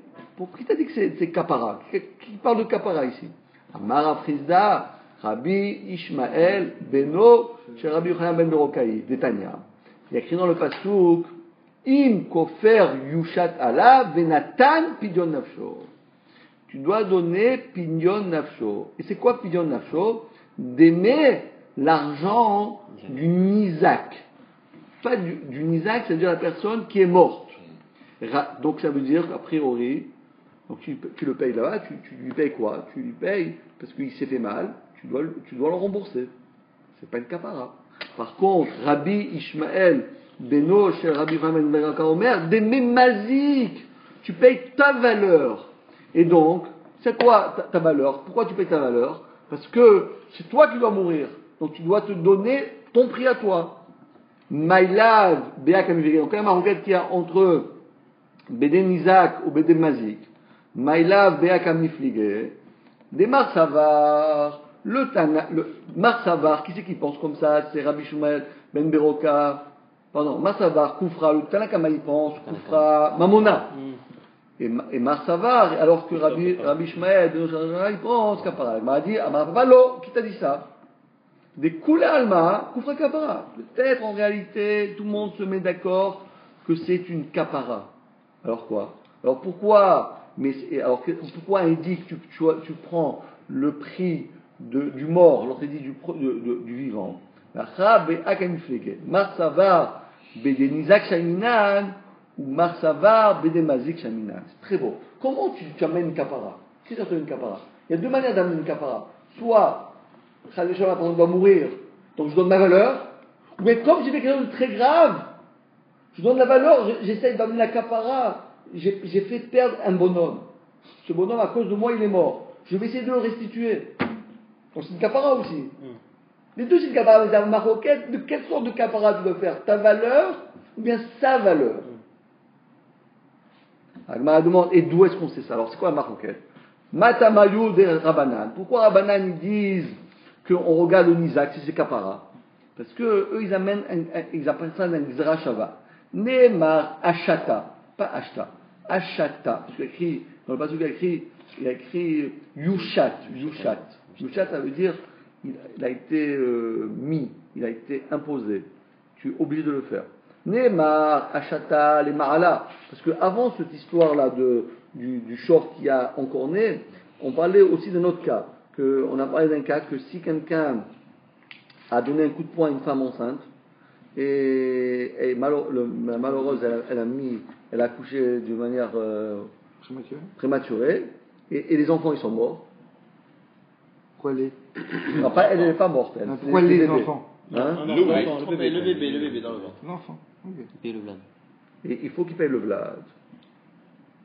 Qui t'a dit que c'est kapara? Qui parle de kapara ici? Amar Afrizda, Rabbi Ishmael Beno, chez Rabbi Yochanan ben Berokaï, d'Etania. Il y a écrit dans le pasuk, Im kofer yushat ala venatan pidyon nafsho. Tu dois donner pidyon nafsho. Et c'est quoi pidyon nafsho? D'aimer l'argent du nizak. Pas du nizak, c'est-à-dire la personne qui est morte. Donc ça veut dire, a priori, donc tu le payes là-bas, tu lui payes quoi? Tu lui payes parce qu'il s'est fait mal, tu dois le rembourser. C'est pas une kapara. Par contre, Rabbi Ishmael Beno chez Rabbi Yochanan ben Berokaï Omer, des mémazik, tu payes ta valeur. Et donc, c'est quoi ta valeur? Pourquoi tu payes ta valeur? Parce que c'est toi qui dois mourir. Donc tu dois te donner ton prix à toi. Maïlav, Béak Amivégé. Donc il y a un requête qu'il y a entre Beden Isaac ou Beden Mazik. Maïlav, Béak Amifligé. Des Marsavar. Le Marsavar, qui c'est qui pense comme ça? C'est Rabbi Ishmael ben Berokaï. Pardon, Marsavar, Koufra. Le Tanakama il pense, Koufra, Mamona. Et Marsavar, alors que Rabbi Ishmael, il pense Kapara. Il m'a dit, Amavalo, qui t'a dit ça? Des Koulé Alma, Koufra Kapara. Peut-être en réalité, tout le monde se met d'accord que c'est une Kapara. Alors quoi? Alors pourquoi il dit que tu prends le prix du mort, l'autre dit du vivant? Marsavar, Bedenizak Shaminan, ou Marsavar, Bedemazik Shaminan. C'est très beau. Comment tu amènes une kapara? Si ça une kapara. Il y a deux manières d'amener une kapara. Soit, Khadécha va mourir, donc je donne ma valeur, ou bien comme j'ai fait quelque chose de très grave, je donne la valeur, j'essaye d'amener la kapara, j'ai fait perdre un bonhomme. Ce bonhomme, à cause de moi, il est mort. Je vais essayer de le restituer. Donc c'est une kapara aussi. Les deux, c'est une kapara, mais dans ma requête, de quelle sorte de kapara tu veux faire? Ta valeur, ou bien sa valeur? Agmara demande, et d'où est-ce qu'on sait ça? Alors, c'est quoi la maroquette? Matamayu de Rabanan. Pourquoi Rabanan ils disent qu'on regarde le Nizak si c'est kapara? Parce que eux ils appellent ça un Gzera Shava. Neemar Ashata, pas Ashta. Ashata. Parce qu'il écrit, dans le passage il a écrit Yushat. Yushat, ça veut dire, il a été mis, il a été imposé. Tu es obligé de le faire. Neemar, Ashata, les Ma'ala. Parce qu'avant cette histoire-là du short qui a encore né, on parlait aussi d'un autre cas. On a parlé d'un cas que si quelqu'un a donné un coup de poing à une femme enceinte, et malheureuse, elle a accouché d'une manière prématurée, et les enfants ils sont morts.
Pourquoi les
elle n'est pas morte.
Pourquoi les enfants?
Le bébé dans le ventre.
L'enfant.
Il paye le vlad.
Et il faut qu'il paye le vlad.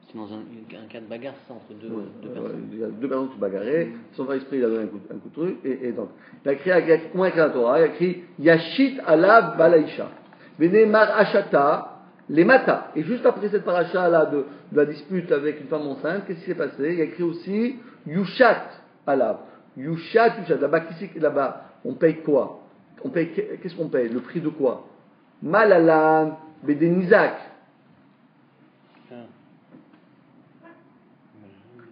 C'est dans un cas de bagarre, ça, entre deux personnes.
Il y a deux personnes qui se bagarraient, sans faire esprit, il a donné un coup de truc, et donc, il a écrit comment écrit la Torah? Il a écrit Yashit alav balaisha. Venemar ashata, les mata. Et juste après cette paracha-là de la dispute avec une femme enceinte, qu'est-ce qui s'est passé? Il a écrit aussi Yushat alav. Yushat. Là-bas, on paye quoi? Qu'est-ce qu'on paye? Le prix de quoi? Malalan, Bedenizak.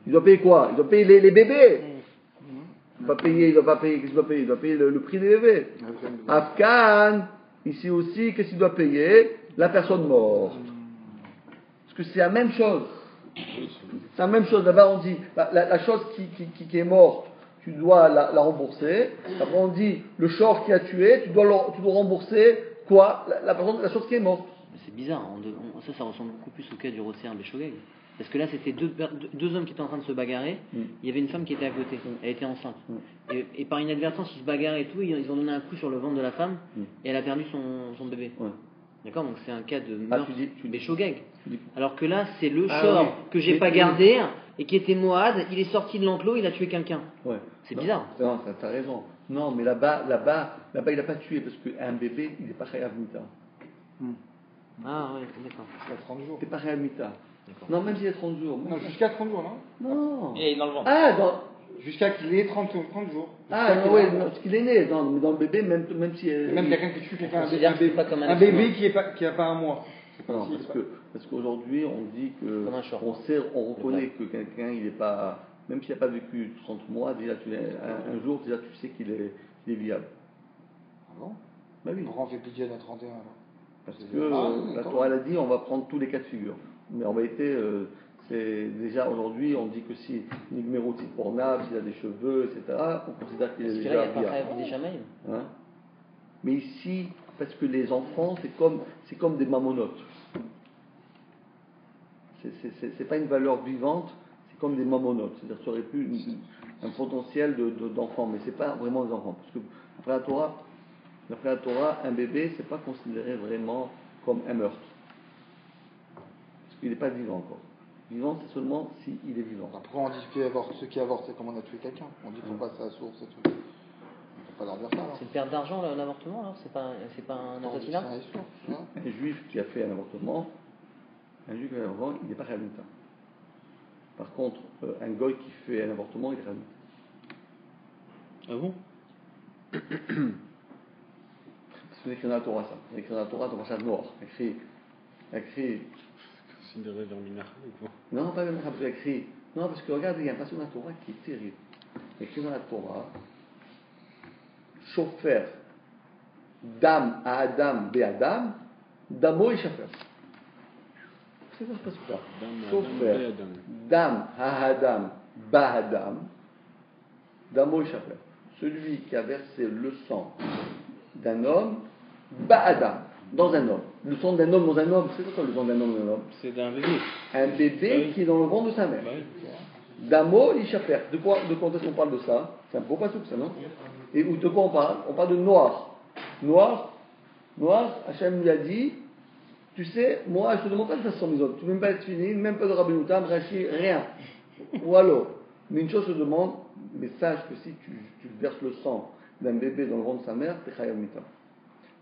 Il doit payer quoi? Il doit payer les bébés. Il doit pas payer, qu'est-ce qu'il doit payer? Il doit payer le prix des bébés. Afghan, ici aussi, qu'est-ce qu'il doit payer? La personne morte. Parce que c'est la même chose. C'est la même chose. D'abord, on dit, la chose qui est morte, tu dois la rembourser. Après, on dit, le short qui a tué, tu dois rembourser quoi? La chose qui est morte.
C'est bizarre. Ça ressemble beaucoup plus au cas du Rotser Béchogeg. Parce que là, c'était deux hommes qui étaient en train de se bagarrer. Il y avait une femme qui était à côté. Elle était enceinte. Et par inadvertance, ils se bagarrent et tout. Ils ont donné un coup sur le ventre de la femme. Et elle a perdu son bébé. D'accord? Donc c'est un cas de meurtre Béchogeg. Alors que là, c'est le short que j'ai pas gardé et qui était Moad. Il est sorti de l'enclos, il a tué quelqu'un. C'est bizarre.
Non, t'as raison. Non, mais là-bas, il n'a pas tué parce qu'un bébé, il n'est pas chayav mita.
Ah ouais, d'accord.
Jusqu'à 30 jours.
Il n'est pas chayav mita. Non, même s'il y a 30 jours.
Non, jusqu'à 30 jours, non?
Non.
Et dans le ventre.
Jusqu'à qu'il ait 30 jours.
Ah, non, oui, parce qu'il est né dans le bébé, même si.
Même quelqu'un qui tue quelqu'un,
un
bébé qui n'a pas un mois.
Non, parce qu'aujourd'hui, on dit que. On reconnaît que quelqu'un, il n'est pas. Même s'il n'a pas vécu 30 mois, déjà, un jour, déjà, tu sais qu'il est viable.
Ah bon?
Bah oui.
Pourquoi on fait pitié à 31 alors?
Parce que la Torah, elle a dit, on va prendre tous les cas de figure. Mais en vérité, c'est déjà aujourd'hui, on dit que si Nigmero Pornab, s'il a des cheveux, etc., on considère qu'il est déjà viable.
Il n'y a pas Chayav des Shamaïm.
Hein? Mais ici, parce que les enfants, c'est comme des mamonotes. C'est pas une valeur vivante, c'est comme des mamonotes. C'est-à-dire que ça aurait pu un potentiel d'enfants, mais c'est pas vraiment des enfants. Parce que d'après la Torah, un bébé, c'est pas considéré vraiment comme un meurtre. Parce qu'il n'est pas vivant encore. Vivant, c'est seulement s'il est vivant.
Pourquoi on dit que ceux qui avortent, c'est comme on a tué quelqu'un? On dit qu'il faut passer à la source et tout. On ne peut pas leur dire ça. Alors.
C'est une perte d'argent l'avortement alors? C'est pas un assassinat?
Un juif qui a fait un avortement, il n'est pas réhabilité. Par contre, un goy qui fait un avortement, il est réhabilité.
Ah bon?
C'est écrit dans la Torah, ça. C'est écrit dans la Torah, dans Pachat Noir. Écrit.
Signe de réveil minach ou quoi?
Non, pas même c'est écrit. Non, parce que regarde, il y a un passage dans la Torah qui est terrible. Écrit dans la Torah, chauffeur, dame à Adam, Béadam, damo et chauffeur. C'est ça, c'est pas ça. Chauffeur, dame à Adam, Bahadam, damo et chauffeur. Celui qui a versé le sang d'un homme, Bahadam, dans un homme. Le sang d'un homme dans un homme, c'est quoi le sang d'un homme dans un homme?
C'est d'un bébé.
Un bébé qui est dans le ventre de sa mère. Damo et chauffeur. De quoi est-ce qu'on parle de ça? C'est un beau passage, ça, non? Et de quoi on parle? On parle de noir. Noir, Hachem lui a dit, tu sais, moi, je te demande pas de faire 100 000 autres. Tu ne veux même pas être fini, même pas de Rabbeinu-Tam, Rashi, rien. Ou alors, mais une chose, je te demande, mais sache que si tu verses le sang d'un bébé dans le ventre de sa mère, c'est Chayav Mita.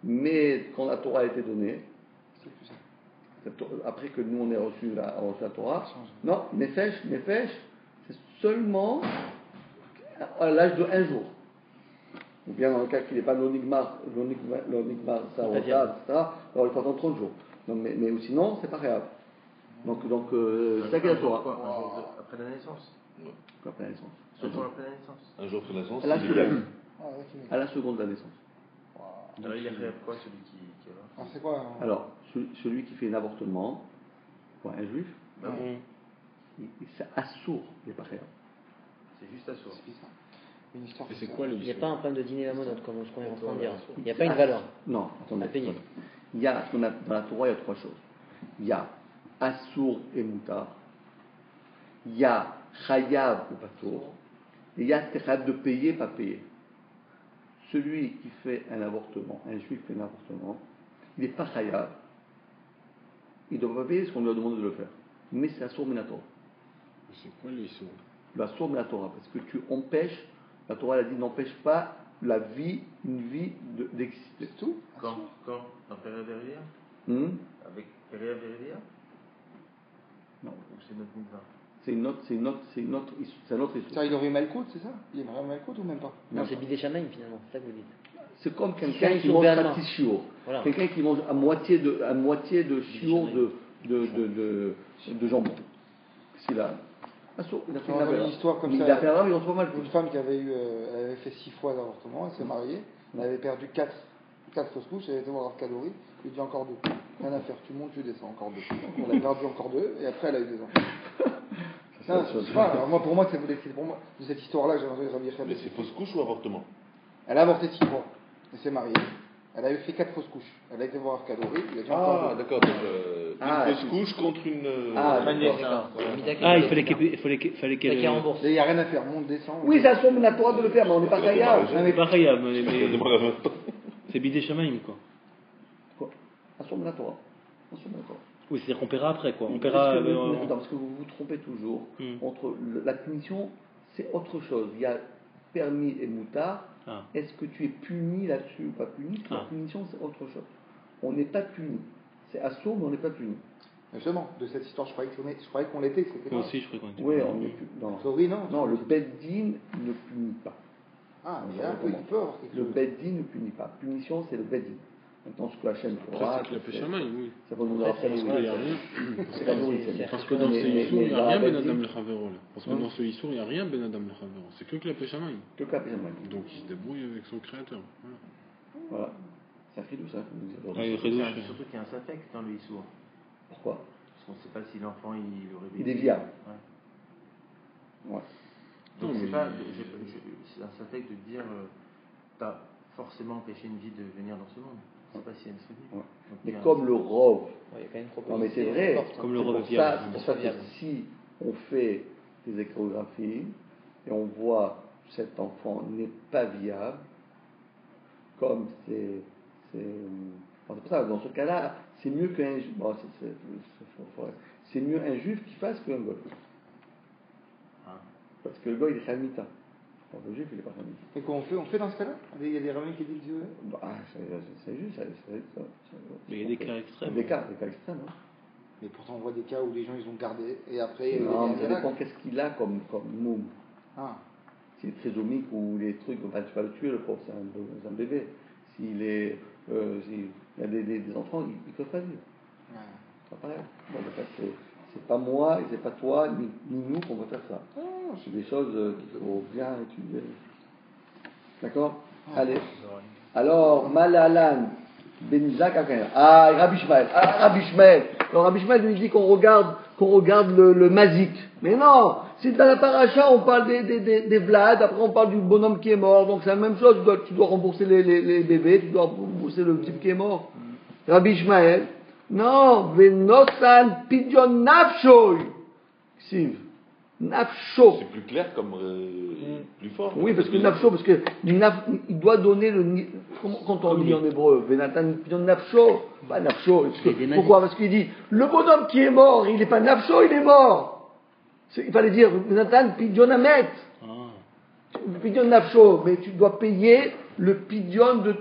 Mais quand la Torah a été donnée, après que nous on ait reçu la Torah, non, Nefesh, c'est seulement à l'âge de 1 jour. Ou bien dans le cas qu'il n'est pas l'onigmar, ça, etc., alors il faut attendre 30 jours. Non, mais sinon, c'est pas réel. Donc c'est ça qui est la Torah.
Après la naissance.
Après la naissance.
Un jour après la naissance.
Un jour après la naissance,
à la seconde de la naissance.
Alors il y a quoi celui qui
va? C'est quoi
Alors, celui qui fait un avortement, pour un juif, c'est assourd, il n'est pas réel.
C'est juste assourd.
Et c'est quoi le
Il n'y a pas un problème de dîner la monote, comme ce qu'on est en train de dire. Il n'y a pas une valeur.
Non, attendez. Il y a, dans la Torah, il y a 3 choses. Il y a assourd et moutar. Il y a chayav ou patour. Et il y a chayav de payer, pas payer. Celui qui fait un avortement, un juif fait un avortement, il n'est pas chayav. Il ne doit pas payer ce qu'on lui a demandé de le faire. Mais c'est assourd minatora.
C'est quoi le issour?
Le assourd minatora, parce que tu empêches, la Torah elle a dit n'empêche pas une vie d'exister.
C'est tout? Quand? Dans Péria Veridia? Avec Péria Veridia?
Non.
Ou c'est notre mouvement?
C'est un autre histoire.
Il aurait Malkout, c'est ça? Il aurait Malkout ou même pas?
Non, c'est Bidé Shamaïm finalement, c'est ça que vous dites.
C'est comme quelqu'un qui mange pas de shiur. Voilà. Quelqu'un qui mange à moitié de shiur de jambon. C'est là. Il a fait
une histoire comme ça.
Il a fait un ils ont mal.
Une femme qui avait fait 6 fois d'avortement, elle s'est mariée, elle avait perdu 4 fausses couches, elle était voir Arcadori, il lui dit encore 2. Rien à faire, tu montes, tu descends, encore 2. Donc elle a perdu encore 2, et après elle a eu des enfants. Pour moi, c'est de cette histoire-là que j'ai entendu Rabbi Yechiel.
Mais c'est fausse couche ou avortement?
Elle a avorté 6 fois, elle s'est mariée. Elle avait fait 4 fausses couches. Elle a été voir Arcadori, il a dit encore 2.
D'accord, donc une fausse couche contre une.
Il fallait qu'elle
rembourse.
Il n'y a rien à faire, monte, descend.
Oui, ça assume la Torah de le faire, mais on n'est pas chayav.
Pas chayav, mais c'est Bidé Shamaïm quoi.
Quoi? Assume la Torah.
Oui, c'est-à-dire qu'on paiera après quoi.
Parce que vous vous trompez toujours entre la punition, c'est autre chose. Il y a permis et moutard. Est-ce que tu es puni là-dessus ou pas puni? La punition, c'est autre chose. On n'est pas puni. C'est assourd, mais on n'est pas puni.
Justement, de cette histoire, je croyais qu'on l'était.
Moi aussi, je croyais qu'on était.
Oui, on n'est plus. Non,
non,
le Beddin ne punit pas.
Ah, mais là, il peut avoir quelque chose.
Le Beddin ne punit pas. Punition, c'est le Beddin. Maintenant, ce que Hachem fera.
C'est la pêche à main, oui.
Ça va nous rappeler.
Il n'y a rien. Parce que dans ce Issour, il n'y a rien Ben Adam le Chavero. Parce que dans ce Issour, il n'y a rien Ben Adam le Chavero. C'est que la pêche à main.
Que la pêche à main.
Donc il se débrouille avec son créateur.
Voilà. C'est un chidouche, ça.
Surtout qu'il y a un safek dans le Issour.
Pourquoi?
Parce qu'on ne sait pas si l'enfant il aurait
vécu. Il est viable.
Ouais. Donc c'est pas. C'est un safek de dire t'as forcément empêché une vie de venir dans ce monde. C'est pas si elle se dit.
Mais comme le rov.
Il y a quand même une
non mais c'est vrai.
Comme le rov
c'est pour ça que si on fait des échographies et on voit que cet enfant n'est pas viable, comme c'est pour ça, dans ce cas-là, c'est mieux qu'un juif. Bon, c'est mieux un juif qui fasse qu'un goy. Parce que le goy, il est chamita. Le juif, il n'est pas chamita.
Et quoi on fait dans ce cas-là? Il y a des rabbins qui disent
c'est juste.
Mais il y a des cas extrêmes.
Des cas extrêmes. Hein.
Mais pourtant, on voit des cas où les gens, ils ont gardé, et après...
Non, ça dépend qu'est-ce qu'il a comme moum.
Ah.
S'il est trisomique ou les trucs, enfin, tu vas le tuer, le pauvre, c'est un bébé. S'il est... s'il y a des enfants, ils ne peuvent pas vivre. Ouais. C'est pas pareil. Bon, c'est pas moi, et c'est pas toi, ni nous qu'on va faire ça. C'est des choses qu'il faut bien étudier. D'accord? Allez. Alors, Malalan, Benizak, Rabbi Shmuel. Rabbi Shmuel. Alors, Rabbi Shmuel lui dit qu'on regarde le mazik. Mais non, c'est dans la paracha, on parle des Vlad, après on parle du bonhomme qui est mort, donc c'est la même chose, tu dois rembourser les bébés, tu dois rembourser le type qui est mort. Rabbi Shmuel, non, Venosan Pidyon Nafshoy. Siv. Nafsho.
C'est plus clair comme plus fort.
Oui, parce que Nafsho, parce que il doit donner le. Quand on dit en hébreu, Venatan Pidyon Nafsho, pas Nafsho. Pourquoi? Parce qu'il dit, le bonhomme qui est mort, il n'est pas Nafsho, il est mort. Il fallait dire Venatan Pidyon Amet. Pidyon Nafsho, mais tu dois payer le Pidyon de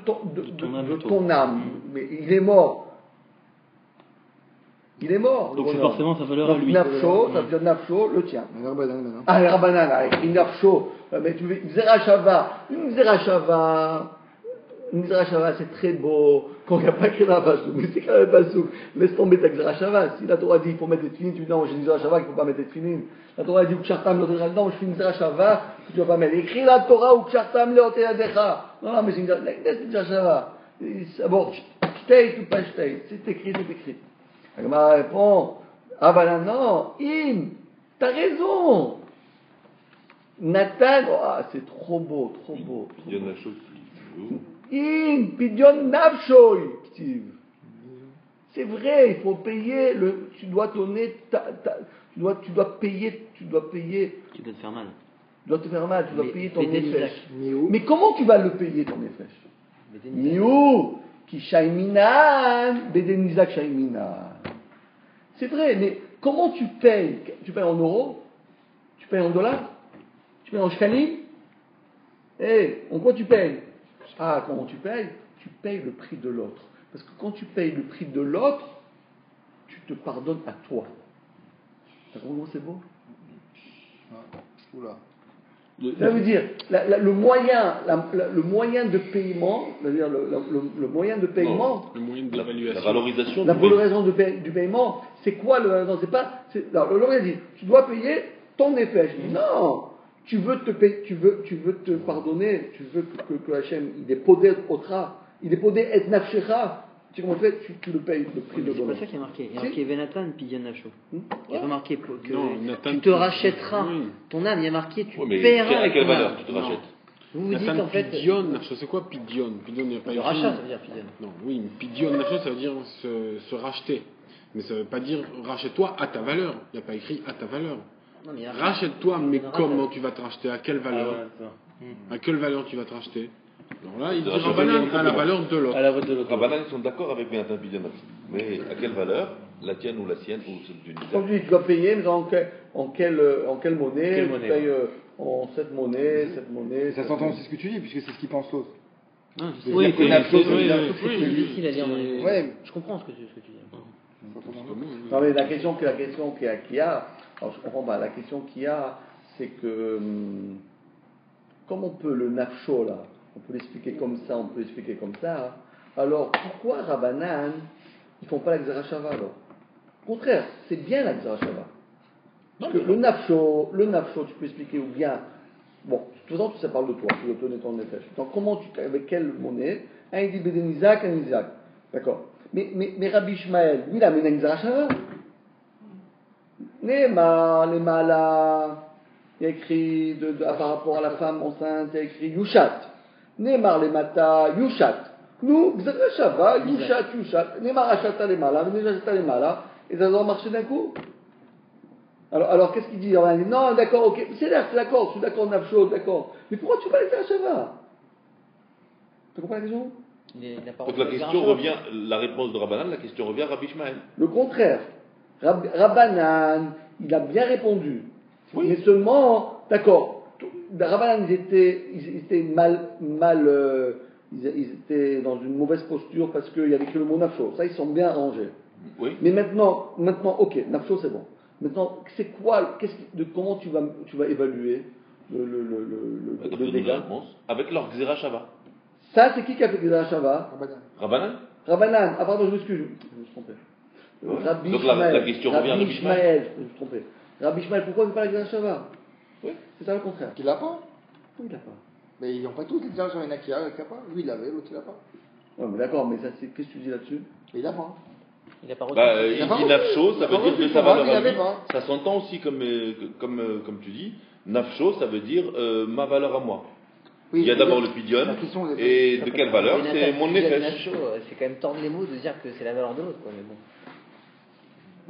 ton âme. Mais il est mort. Il est mort.
Donc c'est forcément sa valeur à lui.
Nafsho, ça veut dire Nafsho, le tien.
Le Rabbanan.
Ah, le Rabbanan, avec Nafsho. Mais tu veux, Zerachava, c'est très beau. Quand il n'y a pas écrit dans la Passouk, mais c'est quand même pas souk. Laisse tomber ta Zerachava. Si la Torah dit qu'il faut mettre des filines, tu dis non, j'ai une Zerachava qu'il ne faut pas mettre des filines. La Torah dit Ukshartam l'autre non, je fais une Zerachava, tu ne dois pas mettre. Écris la Torah Ukshartam l'autre Yadecha. Non, mais c'est une Zerachava. Bon, shteit ou pas shteit. C'est écrit, c'est écrit. Agma répond, ah ben non, t'as raison. Nathan, c'est trop beau. Pidyon Nafshoy. C'est vrai, il faut payer tu dois donner tu dois payer.
Tu dois te faire mal.
Tu dois te faire mal, tu dois payer ton nefesh. Mais comment tu vas le payer ton nefesh? Miou, qui shaiminan, bedenizak shaiminan. C'est vrai, mais comment tu payes? Tu payes en euros? Tu payes en dollars? Tu payes en shkalim? En quoi tu payes? Ah, comment tu payes? Tu payes le prix de l'autre. Parce que quand tu payes le prix de l'autre, tu te pardonnes à toi. T'as compris comment c'est beau?
Oula.
Ça veut dire, le moyen de paiement, c'est-à-dire le moyen de paiement,
le moyen de l'évaluation.
La valorisation
du paiement, c'est quoi le dit, tu dois payer ton effet. Je dis non, tu veux te pardonner, tu veux que Hachem, il est podé otra, il est podé et nafshecha. Tu comment tu le payes le prix de l'autre.
C'est pas ça qui est marqué. Il y a marqué Venatan Pidyon Nafsho. Il y a remarqué que
tu
te rachèteras ton âme. Il y a marqué tu paieras.
À quelle valeur tu te rachètes?
Vous vous dites en fait.
Pidyon Nafsho, c'est quoi Pidyon? Pidyon, il n'y a pas
le rachat, ça veut dire Pidyon.
Non, oui, Pidyon Nafsho, ça veut dire se racheter. Mais ça ne veut pas dire rachète-toi à ta valeur. Il n'y a pas écrit à ta valeur. Rachète-toi, mais comment tu vas te racheter? À quelle valeur? À quelle valeur tu vas te racheter? Alors là, il dit Rabbanan à la valeur de l'autre.
Rabbanan, ils sont d'accord avec Benatan Pidyon Nafsho. Mais à quelle valeur? La tienne ou la sienne ou celle du
Quand tu dis tu dois payer, mais en quelle monnaie? Tu payes en cette monnaie.
Ça s'entend aussi ce que tu dis, puisque c'est ce qu'il pense l'autre.
Oui, c'est difficile à dire. Je comprends ce que tu dis.
Non, mais la question qu'il y a, alors je comprends pas, la question qu'il y a, c'est que, comme on peut le nafsho là, on peut l'expliquer comme ça, on peut l'expliquer comme ça, alors pourquoi Rabbanan, ils font pas la Xerashava alors? Au contraire, c'est bien la Xerashava. Parce que le nafsho, tu peux expliquer ou bien, bon, de toute façon, ça parle de toi, tu dois donner ton nefesh. Donc, avec quelle monnaie? Un il dit Beden Isaac, un Isaac. D'accord. Mais Rabbi Ishmael, lui, il a mené une Xerashava. Les malas, il y a écrit par rapport à la femme enceinte, il y a écrit Yushat. Neymar les mata, Yushat. Nous, Xerashava, Yushat. Neymar achata les malas, Neymar achata les malas, et ça doit marcher d'un coup. Alors qu'est-ce qu'il dit? On dit non, d'accord, ok, c'est d'accord, je suis d'accord, Nafsho, d'accord. Mais pourquoi tu vas aller faire Shava? Tu comprends la question?
Donc la question revient, la réponse de Rabbanan, la question revient à Rabbi Ishmael.
Le contraire. Rabbanan, il a bien répondu.
Oui.
Mais seulement, d'accord, Rabbanan, ils étaient ils étaient dans une mauvaise posture parce qu'il y avait que le mot Nafsho. Ça, ils sont bien arrangés.
Oui.
Mais maintenant, ok, Nafsho, c'est bon. Maintenant, c'est quoi, comment tu vas évaluer le dégât?
Avec leur Xerashava.
Ça, c'est qui a fait Xerashava?
Rabbanan.
Rabbanan. Ah, pardon, je me suis trompé. Rabbi
Donc
Ishmael.
la question revient à Rabbi Ishmael.
Je me suis trompé. Rabbi Ishmael, pourquoi il ne fait pas la Xerashava?
Oui.
C'est ça le contraire.
Il l'a pas?
Oui, il l'a pas.
Mais ils n'ont pas tous les Xerashava, il y en a qui a pas. Lui, il l'avait, l'autre, il l'a pas.
Ouais, mais d'accord, mais ça, qu'est-ce que tu dis là-dessus?
Mais il l'a pas.
Il a pas
Il dit Nafsho, ça veut dire de sa valeur à lui.
Pas.
Ça s'entend aussi comme tu dis. Nafsho, ça veut dire ma valeur à moi.
Oui,
il y a d'abord le pidion, et de quelle valeur? C'est mon nefesh.
C'est quand même tordre les mots de dire que c'est la valeur de l'autre, quoi, mais bon.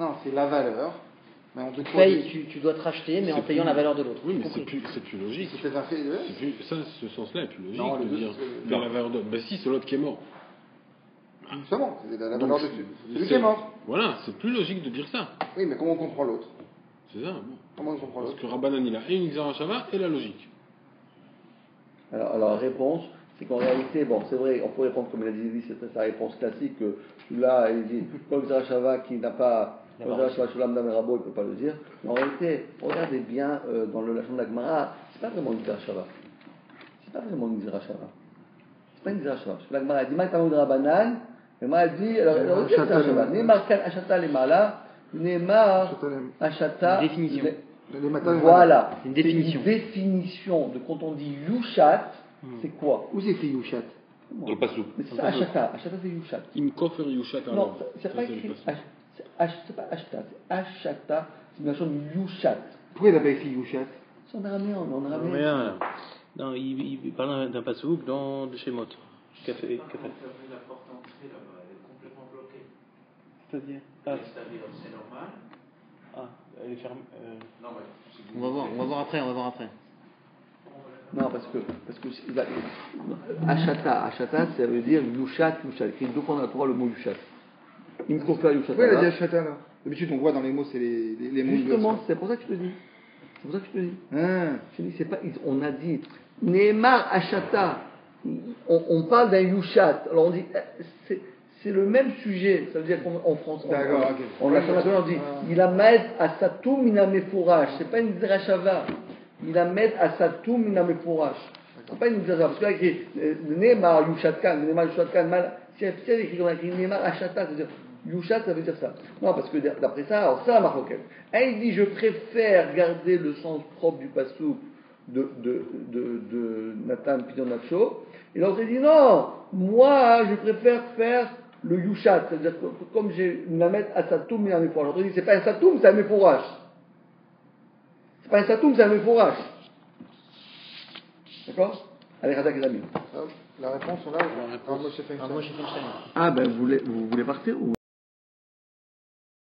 Non, c'est la valeur. Mais on
tu dois te racheter, mais en payant la valeur de l'autre.
Oui, mais c'est plus logique.
C'est un fait de
ça, ce sens-là est plus logique
non,
de dire la valeur de l'autre. Ben si, c'est l'autre qui est mort.
Justement, c'est la valeur de celui qui est mort.
Voilà, c'est plus logique de dire ça.
Oui, mais comment on comprend l'autre?
C'est ça, bon.
Comment on comprend l'autre?
Parce que Rabbanan, il a et une Xerashava et la logique.
Alors la réponse, c'est qu'en réalité, bon, c'est vrai, on peut répondre comme il a dit, c'est sa réponse classique. Là, il dit, comme Xerashava qui n'a pas, comme Xerashava Shulam Dam Rabo, il ne peut pas le dire. Mais en réalité, regardez bien dans le Lachon de la Gemara, c'est pas vraiment une Xerashava. C'est pas vraiment une Xerashava. C'est pas une Xerashava. Parce que la Gemara dit, Maïtamou de Rabbanan, la Gemara dit, alors, Xerashava. Neymar kan achata lemala, Neymar achata.
Définition.
Voilà,
une définition.
C'est une définition de quand on dit Yushat, c'est quoi?
Où c'est fait Yushat?
Dans le Passouk.
Mais c'est ça, Ashata. Ashata, c'est Yushat.
Il me coffre Yushat.
Non, c'est pas écrit. C'est pas Ashata, c'est Ashata, c'est une version de Yushat.
Pourquoi il n'a pas écrit Yushat?
C'est en araméen,
Non, il parle d'un passouk de Shemot. Café.
La porte d'entrée là-bas, elle est complètement bloquée.
C'est-à-dire
c'est normal.
Ah, elle est fermée.
Non,
On va voir après.
Non, parce que Ashata, ça veut dire Yushat. Donc on a droit le mot Yushat. Il me confère Yushat.
Pourquoi il a dit Ashata là? D'habitude, on voit dans les mots, c'est les mots.
Justement, c'est pour ça que je te dis. Je dis, c'est pas. On a dit Neymar Ashata. On parle d'un Yushat. Alors on dit, c'est le même sujet. Ça veut dire qu'en France, on dit, il a med asatum minamefourash. C'est pas une Xerashava. Il a med asatum minamefourash. C'est pas une Xerashava. Parce qu'il a écrit Neymar Yushatkan, si elle écrit comme écrit Neymar Ashata, c'est-à-dire Yushat, ça veut dire ça. Non, parce que d'après ça, alors ça, la marocaine. Il dit, je préfère garder le sens propre du passouk de Nathan Pidon Nacho. Et l'autre dit non, moi je préfère faire le Yushat, c'est-à-dire que comme j'ai une lamette à Satoum et à mes fourrages. L'autre dit c'est pas un Satoum, c'est un mes fourrages. C'est pas un Satoum, c'est un mes fourrages. D'accord? Allez, Radak et Zami.
La réponse, on l'a.
Moi, j'ai fait une
Ah ben vous voulez partir ou